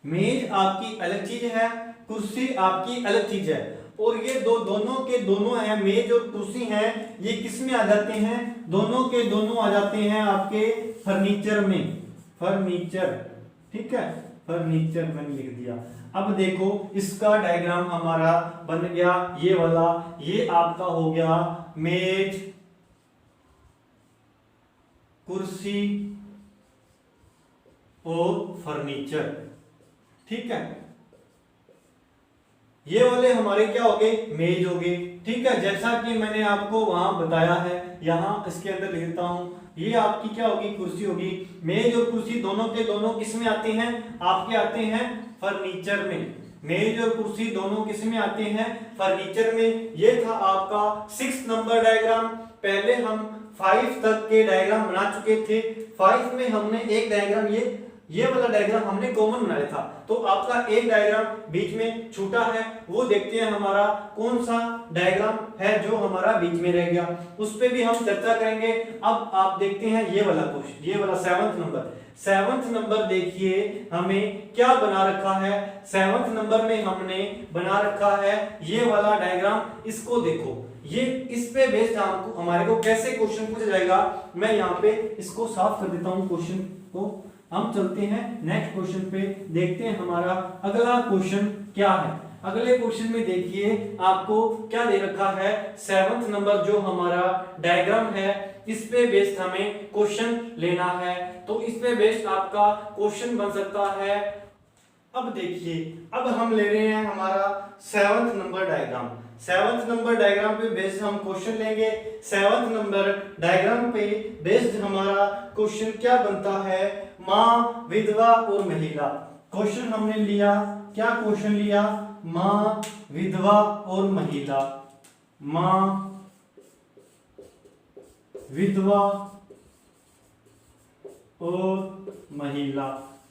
S1: मेज आपकी अलग चीज है, कुर्सी आपकी अलग चीज है, और ये दोनों के दोनों हैं, मेज और कुर्सी हैं, ये किस में आ जाते हैं, दोनों के दोनों आ जाते हैं आपके फर्नीचर में, फर्नीचर। ठीक है, फर्नीचर मैंने लिख दिया। अब देखो इसका डायग्राम हमारा बन गया ये वाला, ये आपका हो गया मेज, कुर्सी और फर्नीचर, ठीक है। ये वाले हमारे क्या हो गए, मेज हो गए, ठीक है। जैसा कि मैंने आपको वहां बताया है, यहां इसके अंदर लिखता हूं, ये आपकी क्या होगी, कुर्सी होगी। मेज और कुर्सी दोनों के दोनों किस में आते हैं, आपके आते हैं फर्नीचर में। मेज और कुर्सी दोनों किस में आते हैं, फर्नीचर में। ये था आपका 6 नंबर डायग्राम। पहले हम 5 तक के डायग्राम बना चुके थे। 5 में हमने एक डायग्राम ये वाला डायग्राम हमने कॉमन बनाया था, तो आपका एक डायग्राम बीच में छूटा है, वो देखते हैं हमारा कौन सा डायग्राम है जो हमारा बीच में रह गया, उस पे भी हम चर्चा करेंगे। अब आप देखते हैं ये वाला क्वेश्चन, ये वाला 7th नंबर देखिए हमें क्या बना रखा है। 7th नंबर में हमने बना रखा है ये वाला डायग्राम। इसको देखो, ये इस पे बेस्ड हमको हमारे को कैसे क्वेश्चन पूछा जाएगा, मैं यहाँ पे इसको साफ कर देता हूँ क्वेश्चन को। हम चलते हैं नेक्स्ट क्वेश्चन पे, देखते हैं हमारा अगला क्वेश्चन क्या है। अगले क्वेश्चन में देखिए आपको क्या दे रखा है, 7th नंबर जो हमारा डायग्राम है इस पे बेस्ड हमें क्वेश्चन लेना है। तो इस पे बेस्ड आपका क्वेश्चन बन सकता है। अब देखिए, अब हम ले रहे हैं हमारा 7th number diagram. 7th number diagram पे बेस्ड हम क्वेश्चन लेंगे। 7th नंबर डायग्राम पे बेस्ड हमारा क्वेश्चन क्या बनता है, माँ, विधवा और महिला। क्वेश्चन हमने लिया, क्या क्वेश्चन लिया, माँ, विधवा और महिला। माँ, विधवा और महिला।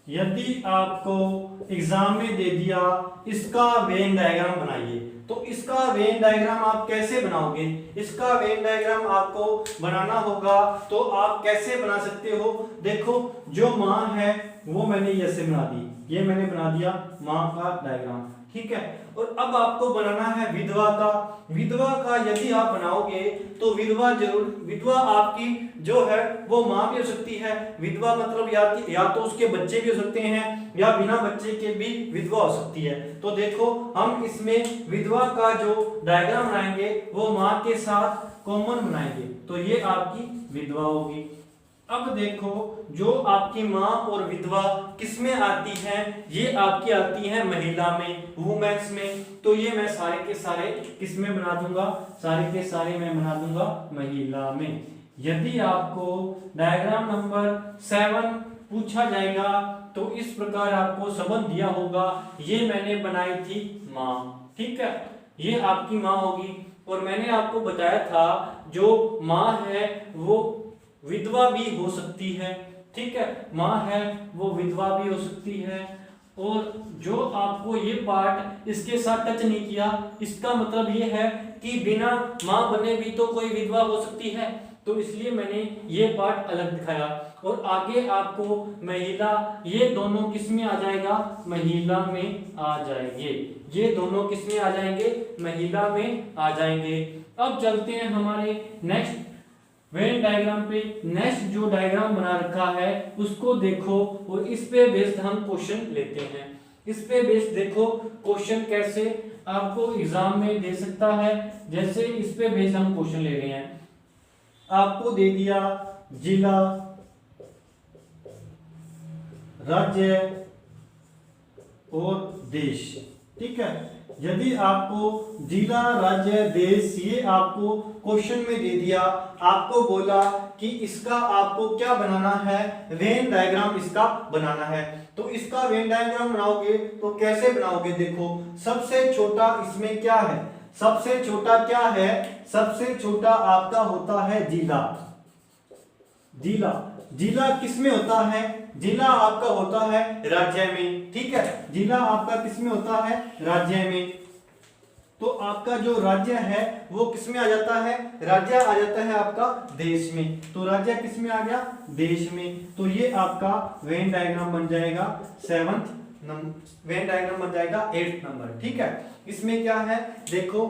S1: यदि आपको एग्जाम में दे दिया इसका वेन डायग्राम बनाइए, तो इसका वेन डायग्राम आप कैसे बनाओगे, इसका वेन डायग्राम आपको बनाना होगा। तो आप कैसे बना सकते हो, देखो जो माँ है वो मैंने ऐसे बना दी, ये मैंने बना दिया माँ का डायग्राम, ठीक है। और अब आपको बनाना है विधवा का। विधवा का यदि आप बनाओगे तो विधवा जरूर, विधवा आपकी जो है वो माँ भी हो सकती है। विधवा मतलब या तो उसके बच्चे भी हो सकते हैं या बिना बच्चे के भी विधवा हो सकती है। तो देखो हम इसमें विधवा का जो डायग्राम बनाएंगे वो माँ के साथ कॉमन बनाएंगे, तो ये आपकी विधवा होगी। अब देखो जो आपकी माँ और विधवा किसमें आती हैं, ये आपकी आती हैं महिला में, वुमेन्स में। तो ये मैं सारे के सारे किसमें बना दूंगा, सारे के सारे मैं बना दूंगा महिला में। यदि आपको डायग्राम नंबर 7 पूछा जाएगा तो इस प्रकार आपको संबंध दिया होगा, ये मैंने बनाई थी माँ, ठीक है, ये आपकी माँ होगी। और मैंने आपको बताया था जो माँ है वो विधवा भी हो सकती है, ठीक है, माँ है वो विधवा भी हो सकती है। और जो आपको ये पार्ट इसके साथ टच नहीं किया, इसका मतलब ये है कि बिना माँ बने भी तो कोई विधवा हो सकती है, तो इसलिए मैंने ये पार्ट अलग दिखाया। और आगे आपको महिला, ये दोनों किस में आ जाएगा, महिला में आ जाएंगे, ये दोनों किस में आ जाएंगे, महिला में आ जाएंगे। अब चलते हैं हमारे नेक्स्ट वेन डायग्राम पे। नेक्स्ट जो डायग्राम बना रखा है उसको देखो और इस पे बेस्ड हम क्वेश्चन लेते हैं। इस पे बेस्ड देखो क्वेश्चन कैसे आपको एग्जाम में दे सकता है। जैसे इस पे बेस्ड हम क्वेश्चन ले रहे हैं, आपको दे दिया जिला, राज्य और देश, ठीक है। यदि आपको जिला, राज्य, देश ये आपको क्वेश्चन में दे दिया, आपको बोला कि इसका आपको क्या बनाना है, वेन डायग्राम इसका बनाना है। तो इसका वेन डायग्राम बनाओगे तो कैसे बनाओगे, देखो सबसे छोटा इसमें क्या है, सबसे छोटा क्या है, सबसे छोटा आपका होता है जिला। जिला, जिला किस में होता है, जिला आपका होता है राज्य में, ठीक है, जिला आपका किस में होता है, राज्य में। तो आपका जो राज्य है वो किस में आ जाता है, राज्य आ जाता है आपका देश में। तो राज्य किस में आ गया, देश में। तो ये आपका वेन डायग्राम बन जाएगा 7th नंबर, वेन डायग्राम बन जाएगा 8th नंबर, ठीक है। इसमें क्या है देखो,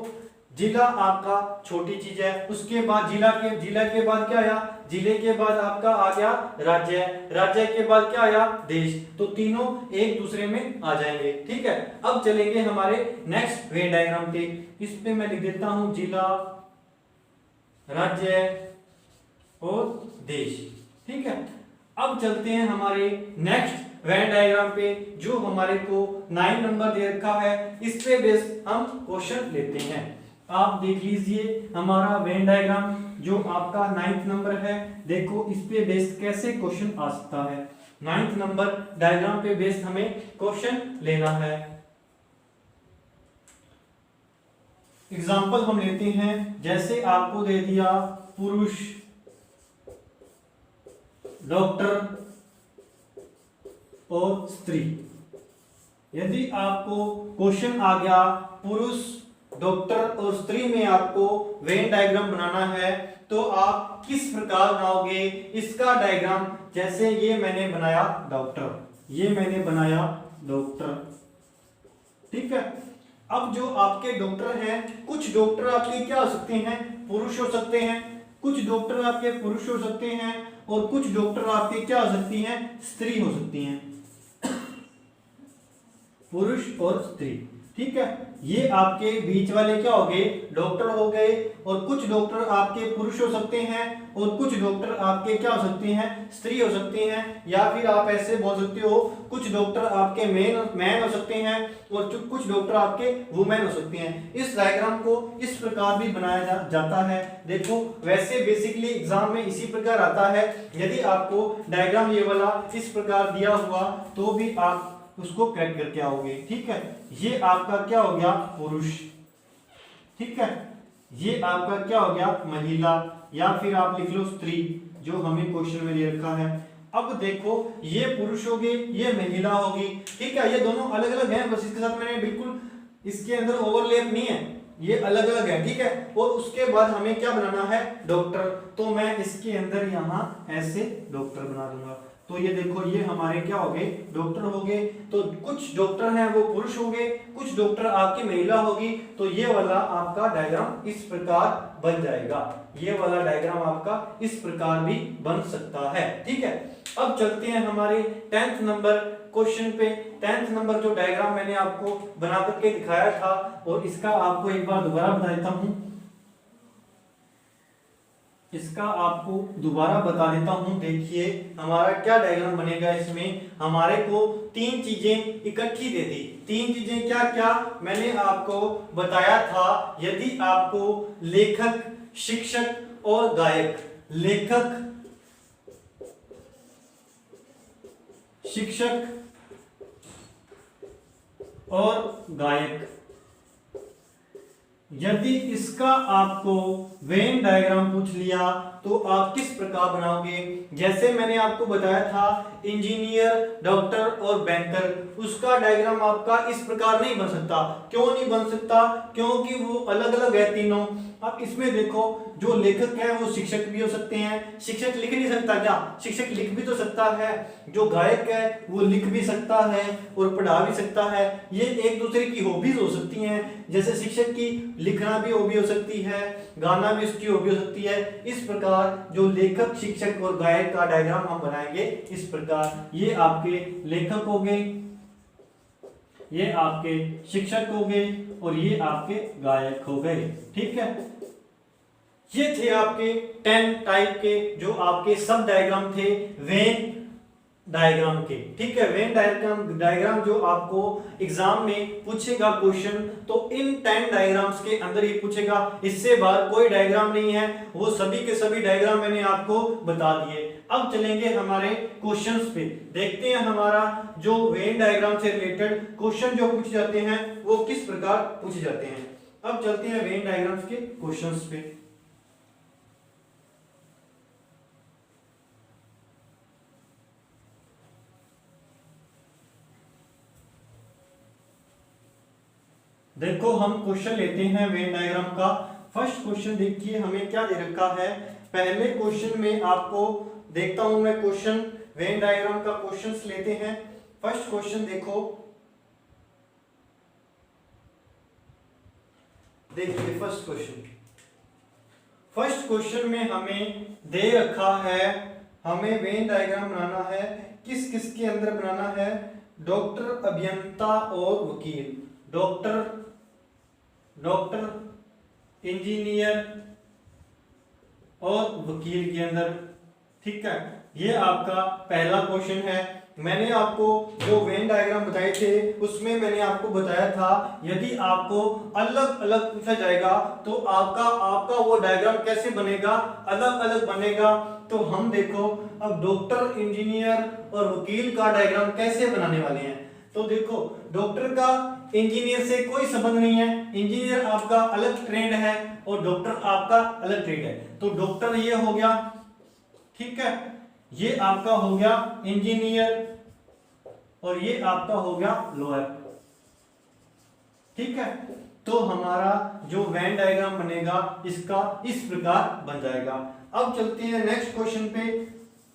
S1: जिला आपका छोटी चीज है, उसके बाद जिला के बाद क्या आया, जिले के बाद आपका आ गया राज्य, राज्य के बाद क्या आया देश, तो तीनों एक दूसरे में आ जाएंगे। ठीक है, अब चलेंगे हमारे नेक्स्ट वेन डायग्राम पे। इस पे मैं लिख देता हूं जिला, राज्य और देश। ठीक है, अब चलते हैं हमारे नेक्स्ट वेन डायग्राम पे, जो हमारे को 9 नंबर दे रखा है। इस पे बेस हम क्वेश्चन लेते हैं। आप देख लीजिए हमारा वेन डायग्राम जो आपका 9th नंबर है, देखो इस पे बेस्ड कैसे क्वेश्चन आ सकता है। 9th नंबर डायग्राम पे बेस्ड हमें क्वेश्चन लेना है। एग्जाम्पल हम लेते हैं, जैसे आपको दे दिया पुरुष डॉक्टर और स्त्री। यदि आपको क्वेश्चन आ गया पुरुष डॉक्टर और स्त्री में आपको वेन डायग्राम बनाना है, तो आप किस प्रकार बनाओगे इसका डायग्राम। जैसे ये मैंने बनाया डॉक्टर, ये मैंने बनाया डॉक्टर। ठीक है, अब जो आपके डॉक्टर हैं, कुछ डॉक्टर आपके क्या हो सकते हैं, पुरुष हो सकते हैं, कुछ डॉक्टर आपके पुरुष हो सकते हैं, और कुछ डॉक्टर आपके क्या हो सकती हैं, स्त्री हो सकती हैं, पुरुष और स्त्री। ठीक है, ये आपके बीच वाले क्या हो गए, डॉक्टर हो गए। और कुछ डॉक्टर आपके पुरुष हो सकते हैं, और कुछ डॉक्टर आपके क्या हो सकते हैं, स्त्री हो सकते हैं। या फिर आप ऐसे बोल सकते हो, कुछ डॉक्टर आपके मैन हो सकते हैं, और कुछ डॉक्टर आपके वुमेन हो सकते हैं। इस डायग्राम को इस प्रकार भी बनाया जाता है। देखो वैसे बेसिकली एग्जाम में इसी प्रकार आता है। यदि आपको डायग्राम ये वाला इस प्रकार दिया हुआ, तो भी आप उसको करेक्ट करके आओगे। ठीक है, ये आपका क्या हो गया, पुरुष। ठीक है, ये आपका क्या हो गया, महिला, या फिर आप लिख लो स्त्री, जो हमें क्वेश्चन में दे रखा है। अब देखो ये पुरुष होगी, ये महिला होगी। ठीक है, ये दोनों अलग अलग हैं, बस इसके साथ मैंने बिल्कुल इसके अंदर ओवरलैप नहीं है, ये अलग अलग है। ठीक है, और उसके बाद हमें क्या बनाना है, डॉक्टर। तो मैं इसके अंदर यहाँ ऐसे डॉक्टर बना दूंगा। तो ये देखो ये हमारे क्या हो गए, डॉक्टर हो गए। तो कुछ डॉक्टर हैं वो पुरुष हो गए, कुछ डॉक्टर आपकी महिला होगी। तो ये वाला आपका डायग्राम इस प्रकार बन जाएगा। ये वाला डायग्राम आपका इस प्रकार भी बन सकता है। ठीक है, अब चलते हैं हमारे 10th नंबर क्वेश्चन पे। 10th नंबर जो डायग्राम मैंने आपको बना करके दिखाया था, और इसका आपको एक बार दोबारा बता देता हूं, इसका आपको दोबारा बता देता हूं। देखिए हमारा क्या डायग्राम बनेगा। इसमें हमारे को 3 चीजें इकट्ठी दे दी। 3 चीजें क्या क्या मैंने आपको बताया था। यदि आपको लेखक, शिक्षक और गायक, लेखक, शिक्षक और गायक, यदि इसका आपको वेन डायग्राम पूछ लिया, तो आप किस प्रकार बनाओगे। जैसे मैंने आपको बताया था इंजीनियर, डॉक्टर और बैंकर, उसका डायग्राम आपका इस प्रकार नहीं बन सकता। क्यों नहीं बन सकता, क्योंकि वो अलग अलग है तीनों। अब इसमें देखो जो लेखक है वो शिक्षक भी हो सकते हैं। शिक्षक लिख नहीं सकता क्या, शिक्षक लिख भी तो सकता है। जो गायक है वो लिख भी सकता है और पढ़ा भी सकता है। ये एक दूसरे की हॉबीज हो सकती हैं। जैसे शिक्षक की लिखना भी हॉबी हो सकती है, गाना भी उसकी हॉबी हो सकती है। इस प्रकार जो लेखक, शिक्षक और गायक का डायग्राम हम बनाएंगे इस प्रकार। ये आपके लेखक हो गए, ये आपके शिक्षक हो गए, और ये आपके गायक हो गए। ठीक है, ये थे आपके 10 टाइप के जो आपके सब डायग्राम थे वेन डायग्राम के। ठीक है, वेन डायग्राम जो आपको एग्जाम में पूछेगा क्वेश्चन, तो इन 10 डायग्राम्स के अंदर ही पूछेगा। इससे बाहर कोई डायग्राम नहीं है। वो सभी के सभी डायग्राम मैंने आपको बता दिए। अब चलेंगे हमारे क्वेश्चंस पे। देखते हैं हमारा जो वेन डायग्राम से रिलेटेड क्वेश्चन जो पूछे जाते हैं वो किस प्रकार पूछे जाते हैं। अब चलते हैं वेन डायग्राम्स के क्वेश्चंस पे। देखो हम क्वेश्चन लेते हैं वेन डायग्राम का। फर्स्ट क्वेश्चन देखिए हमें क्या दे रखा है। पहले क्वेश्चन में आपको देखता हूं मैं क्वेश्चन, वेन डायग्राम का क्वेश्चंस लेते हैं। फर्स्ट क्वेश्चन देखो, देखिए फर्स्ट क्वेश्चन में हमें दे रखा है, हमें वेन डायग्राम बनाना है, किस किस के अंदर बनाना है, डॉक्टर, अभियंता और वकील, डॉक्टर इंजीनियर और वकील के अंदर। ठीक है, ये आपका पहला क्वेश्चन है। मैंने आपको जो वेन डायग्राम बताए थे उसमें मैंने आपको बताया था यदि आपको अलग अलग पूछा जाएगा तो आपका वो डायग्राम कैसे बनेगा, अलग अलग बनेगा। तो हम देखो अब डॉक्टर, इंजीनियर और वकील का डायग्राम कैसे बनाने वाले हैं। तो देखो डॉक्टर का इंजीनियर से कोई संबंध नहीं है, इंजीनियर आपका अलग ट्रेड है और डॉक्टर आपका अलग ट्रेड है। तो डॉक्टर ये हो गया, ठीक है, ये आपका हो गया इंजीनियर और ये आपका हो गया लॉयर। ठीक है, तो हमारा जो वेन डायग्राम बनेगा इसका इस प्रकार बन जाएगा। अब चलते हैं नेक्स्ट क्वेश्चन पे।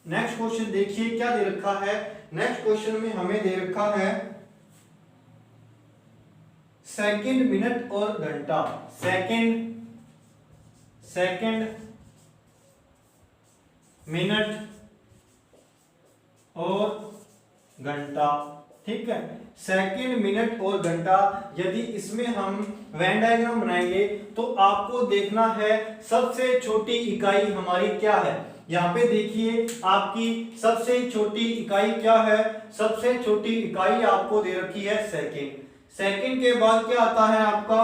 S1: नेक्स्ट क्वेश्चन देखिए क्या दे रखा है। नेक्स्ट क्वेश्चन में हमें दे रखा है सेकंड, मिनट और घंटा। सेकंड, मिनट और घंटा। ठीक है, सेकंड, मिनट और घंटा। यदि इसमें हम वेन डायग्राम बनाएंगे तो आपको देखना है सबसे छोटी इकाई हमारी क्या है। यहाँ पे देखिए आपकी सबसे छोटी इकाई क्या है। सबसे छोटी इकाई आपको दे रखी है सेकंड। सेकंड के बाद क्या आता है आपका,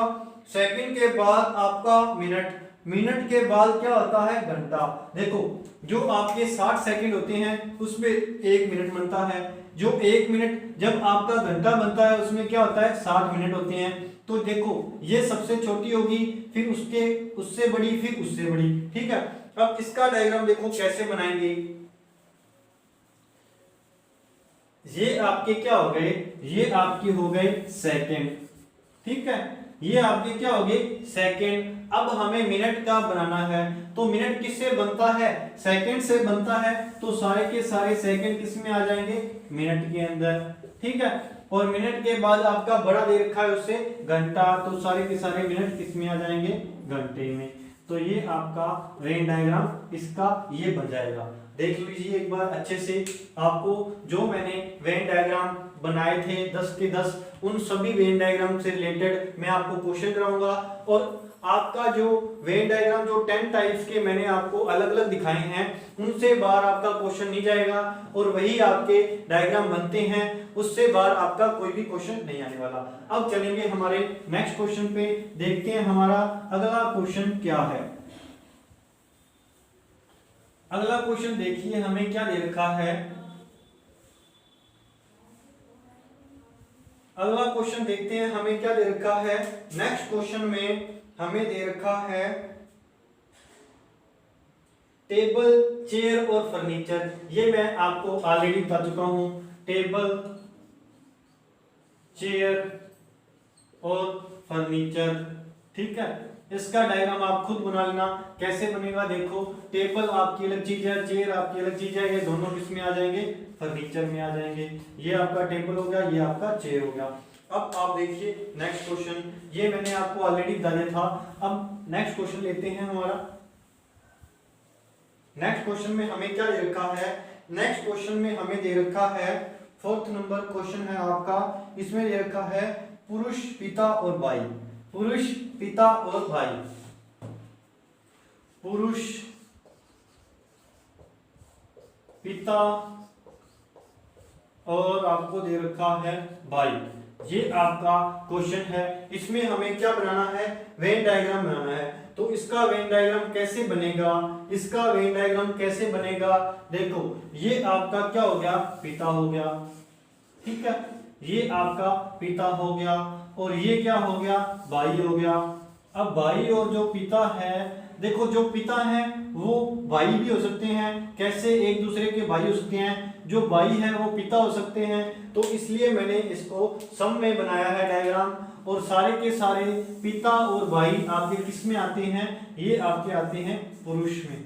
S1: सेकंड के बाद आपका मिनट, मिनट के बाद क्या आता है घंटा। देखो जो आपके 60 सेकंड होते हैं उसमें 1 मिनट बनता है, जो 1 मिनट जब आपका घंटा बनता है उसमें क्या होता है 60 मिनट होते हैं। तो देखो ये सबसे छोटी होगी, फिर उससे बड़ी, फिर उससे बड़ी। ठीक है, अब इसका डायग्राम देखो कैसे बनाएंगे। ये आपके क्या हो गए, ये आपके हो गए सेकंड। ठीक है, ये आपके क्या हो गए सेकंड। अब हमें मिनट का बनाना है, तो मिनट किससे बनता है, सेकंड से बनता है। तो सारे के सारे सेकंड किस में आ जाएंगे, मिनट के अंदर। ठीक है, और मिनट के बाद आपका बड़ा दे रखा है उससे घंटा, तो सारे के सारे मिनट किस में आ जाएंगे, घंटे में। तो ये आपका वेन डायग्राम इसका ये बन जाएगा। देख लीजिए एक बार अच्छे से। आपको जो मैंने वेन डायग्राम बनाए थे 10 के 10, उन सभी वेन डायग्राम से रिलेटेड मैं आपको क्वेश्चन कराऊंगा। और आपका जो वेन डायग्राम जो 10 टाइप्स के मैंने आपको अलग अलग दिखाए हैं उनसे बाहर आपका क्वेश्चन नहीं जाएगा, और वही आपके डायग्राम बनते हैं, उससे बाहर आपका कोई भी क्वेश्चन नहीं आने वाला। अब चलेंगे हमारे नेक्स्ट क्वेश्चन पे, देखते हैं हमारा अगला क्वेश्चन क्या है। अगला क्वेश्चन देखिए हमें क्या दे रखा है। अगला क्वेश्चन देखते हैं हमें क्या दे रखा है। नेक्स्ट क्वेश्चन में हमें दे रखा है टेबल, चेयर और फर्नीचर। ये मैं आपको ऑलरेडी बता चुका हूं, टेबल, चेयर और फर्नीचर। ठीक है, इसका डायग्राम आप खुद बना लेना कैसे बनेगा। देखो टेबल आपकी अलग चीज है, चेयर आपकी अलग चीज है, ये दोनों किसमें आ जाएंगे, फर्नीचर में आ जाएंगे। ये आपका टेबल हो गया, ये आपका चेयर हो गया। अब आप देखिए नेक्स्ट क्वेश्चन, ये मैंने आपको ऑलरेडी बता दिया था। अब नेक्स्ट क्वेश्चन लेते हैं हमारा। नेक्स्ट क्वेश्चन में हमें क्या दे रखा है। नेक्स्ट क्वेश्चन में हमें दे रखा है 4th नंबर क्वेश्चन है आपका। इसमें दे रखा है पुरुष, पिता और भाई। पुरुष, पिता और भाई। पुरुष, पिता और आपको दे रखा है भाई। ये आपका क्वेश्चन है। इसमें हमें क्या बनाना है, वेन डायग्राम बनाना है। तो इसका वेन डायग्राम कैसे बनेगा, इसका वेन डायग्राम कैसे बनेगा। देखो ये आपका क्या हो गया, पिता हो गया। ठीक है, ये आपका पिता हो गया, और ये क्या हो गया, भाई हो गया। अब भाई और जो पिता है, देखो जो पिता है वो भाई भी हो सकते हैं। कैसे, एक दूसरे के भाई हो सकते हैं। जो भाई है वो पिता हो सकते हैं। तो इसलिए मैंने इसको सम में बनाया है डायग्राम। और सारे के सारे पिता और भाई आपके किस में आते हैं, ये आपके आते हैं पुरुष में।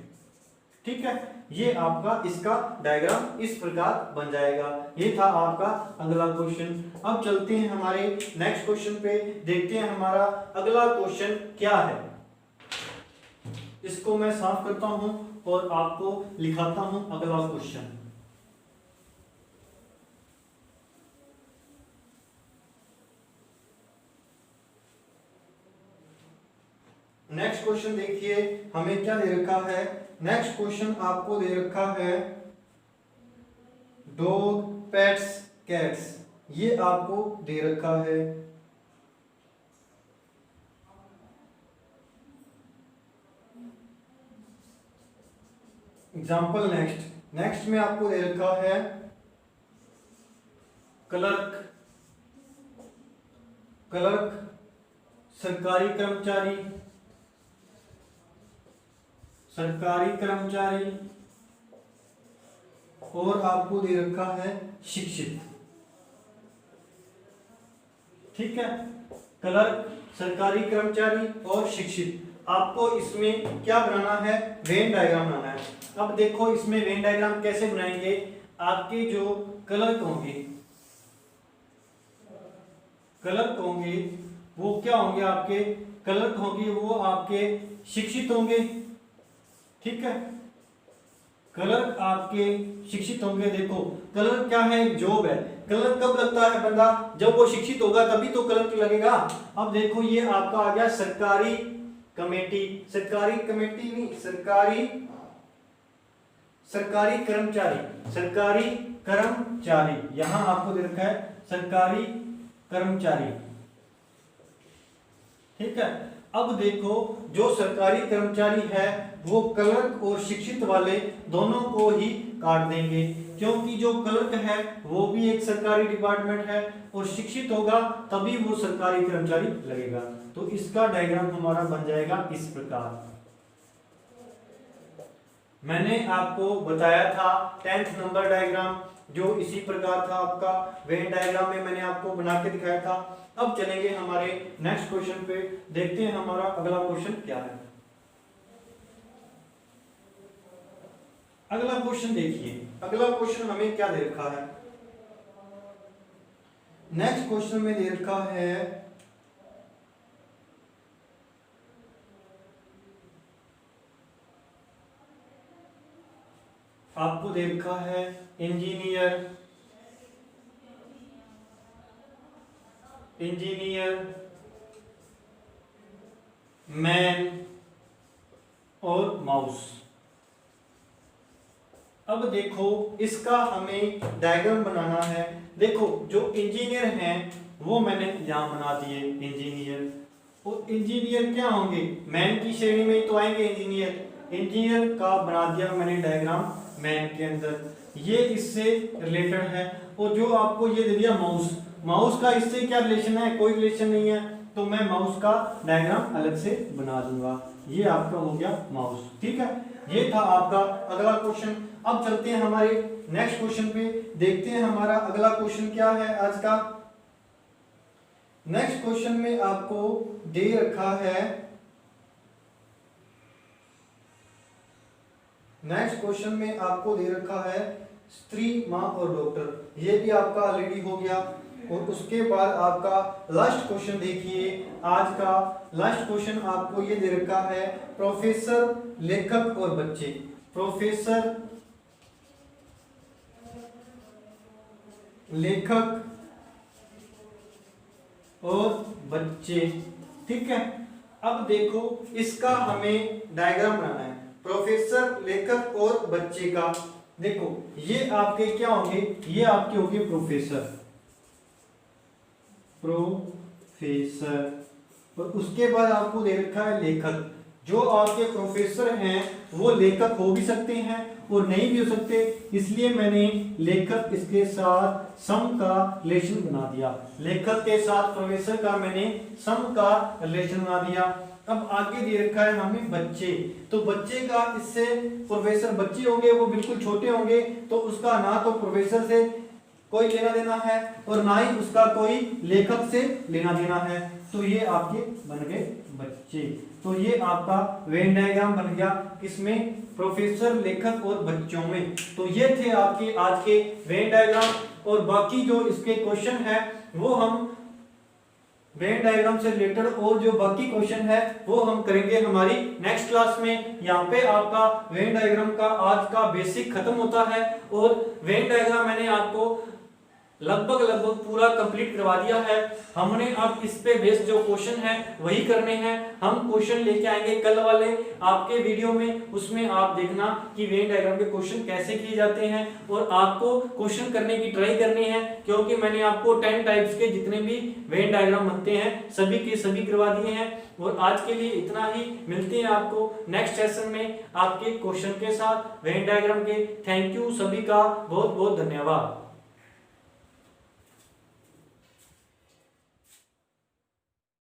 S1: ठीक है, ये आपका इसका डायग्राम इस प्रकार बन जाएगा। ये था आपका अगला क्वेश्चन। अब चलते हैं हमारे नेक्स्ट क्वेश्चन पे, देखते हैं हमारा अगला क्वेश्चन क्या है। इसको मैं साफ करता हूं और आपको लिखाता हूं अगला क्वेश्चन। नेक्स्ट क्वेश्चन देखिए हमें क्या दे रखा है। नेक्स्ट क्वेश्चन आपको दे रखा है डॉग, पेट्स, कैट्स, ये आपको दे रखा है। एग्जाम्पल नेक्स्ट में आपको दे रखा है क्लर्क, सरकारी कर्मचारी और आपको दे रखा है शिक्षित। ठीक है, क्लर्क, सरकारी कर्मचारी और शिक्षित। आपको इसमें क्या बनाना है, वेन डायग्राम बनाना है। अब देखो इसमें वेन डायग्राम कैसे बनाएंगे। आपके जो क्लर्क होंगे वो क्या होंगे, आपके क्लर्क होंगे वो आपके शिक्षित होंगे। ठीक है, क्लर्क आपके शिक्षित होंगे। देखो क्लर्क क्या है, एक जॉब है। क्लर्क कब लगता है बंदा, जब वो शिक्षित होगा तभी तो क्लर्क लगेगा। अब देखो ये आपका आ गया सरकारी कमेटी, सरकारी कर्मचारी, यहां आपको दे रखा है सरकारी कर्मचारी। ठीक है, अब देखो जो सरकारी कर्मचारी है वो क्लर्क और शिक्षित वाले दोनों को ही काट देंगे, क्योंकि जो क्लर्क है वो भी एक सरकारी डिपार्टमेंट है और शिक्षित होगा तभी वो सरकारी कर्मचारी लगेगा। तो इसका डायग्राम हमारा बन जाएगा इस प्रकार। मैंने आपको बताया था 10th नंबर डायग्राम जो इसी प्रकार था आपका। वेन डायग्राम में मैंने आपको बना के दिखाया था। अब चलेंगे हमारे नेक्स्ट क्वेश्चन पे, देखते हैं हमारा अगला क्वेश्चन क्या है। अगला क्वेश्चन देखिए, अगला क्वेश्चन हमें क्या दे रखा है। नेक्स्ट क्वेश्चन में दे रखा है आपको दे रखा है इंजीनियर, मैन और माउस। अब देखो इसका हमें डायग्राम बनाना है। देखो जो इंजीनियर हैं वो मैंने यहां बना दिए इंजीनियर, और इंजीनियर क्या होंगे, मैन की श्रेणी में ही तो आएंगे इंजीनियर का बना दिया मैंने डायग्राम मैन के अंदर, ये इससे रिलेटेड है। और जो आपको ये दे दिया माउस का इससे क्या रिलेशन है, कोई रिलेशन नहीं है, तो मैं माउस का डायग्राम अलग से बना दूंगा। ये आपका हो गया माउस। ठीक है, ये था आपका अगला क्वेश्चन। अब चलते हैं हमारे नेक्स्ट क्वेश्चन पे, देखते हैं हमारा अगला क्वेश्चन क्या है आज का। नेक्स्ट क्वेश्चन में आपको दे रखा है, स्त्री, माँ और डॉक्टर। ये भी आपका ऑलरेडी हो गया। और उसके बाद आपका लास्ट क्वेश्चन देखिए, आज का लास्ट क्वेश्चन आपको ये दे रखा है प्रोफेसर, लेखक और बच्चे। प्रोफेसर, लेखक और बच्चे। ठीक है, अब देखो इसका हमें डायग्राम बनाना है प्रोफेसर, लेखक और बच्चे का। देखो ये आपके क्या होंगे, ये आपके होंगे प्रोफेसर, और उसके बाद आपको दे रखा है लेखक। जो आपके प्रोफेसर हैं वो लेखक हो भी सकते हैं और नहीं भी हो सकते, इसलिए मैंने लेखक इसके साथ सम का रिलेशन बना दिया। लेखक के साथ प्रोफेसर का मैंने सम का रिलेशन बना दिया। अब आगे दे रखा है हमें बच्चे, तो बच्चे का इससे प्रोफेसर, बच्चे होंगे वो बिल्कुल छोटे होंगे, तो उसका ना तो प्रोफेसर से कोई लेना देना है और ना ही उसका कोई लेखक से लेना देना है। तो ये आपके बन गए बच्चे। तो ये आपका वेन डायग्राम बन गया, किसमें, प्रोफेसर, लेखक और बच्चों में। तो ये थे आपके आज के वेन डायग्राम, और बाकी जो इसके क्वेश्चन है वो हम वेन डायग्राम से रिलेटेड और जो बाकी क्वेश्चन है वो हम करेंगे हमारी नेक्स्ट क्लास में। यहाँ पे आपका वेन डायग्राम का आज का बेसिक खत्म होता है, और वेन डायग्राम मैंने आपको लगभग पूरा कंप्लीट करवा दिया है। हमने अब इस पे बेस्ड जो क्वेश्चन है वही करने हैं। हम क्वेश्चन लेके आएंगे कल वाले आपके वीडियो में, उसमें आप देखना कि वेन डायग्राम के क्वेश्चन कैसे किए जाते हैं, और आपको क्वेश्चन करने की ट्राई करनी है, क्योंकि मैंने आपको 10 टाइप्स के जितने भी वेन डायग्राम बनते हैं सभी के सभी करवा दिए हैं। और आज के लिए इतना ही, मिलते हैं आपको नेक्स्ट सेशन में आपके क्वेश्चन के साथ वेन डायग्राम के। थैंक यू, सभी का बहुत बहुत धन्यवाद।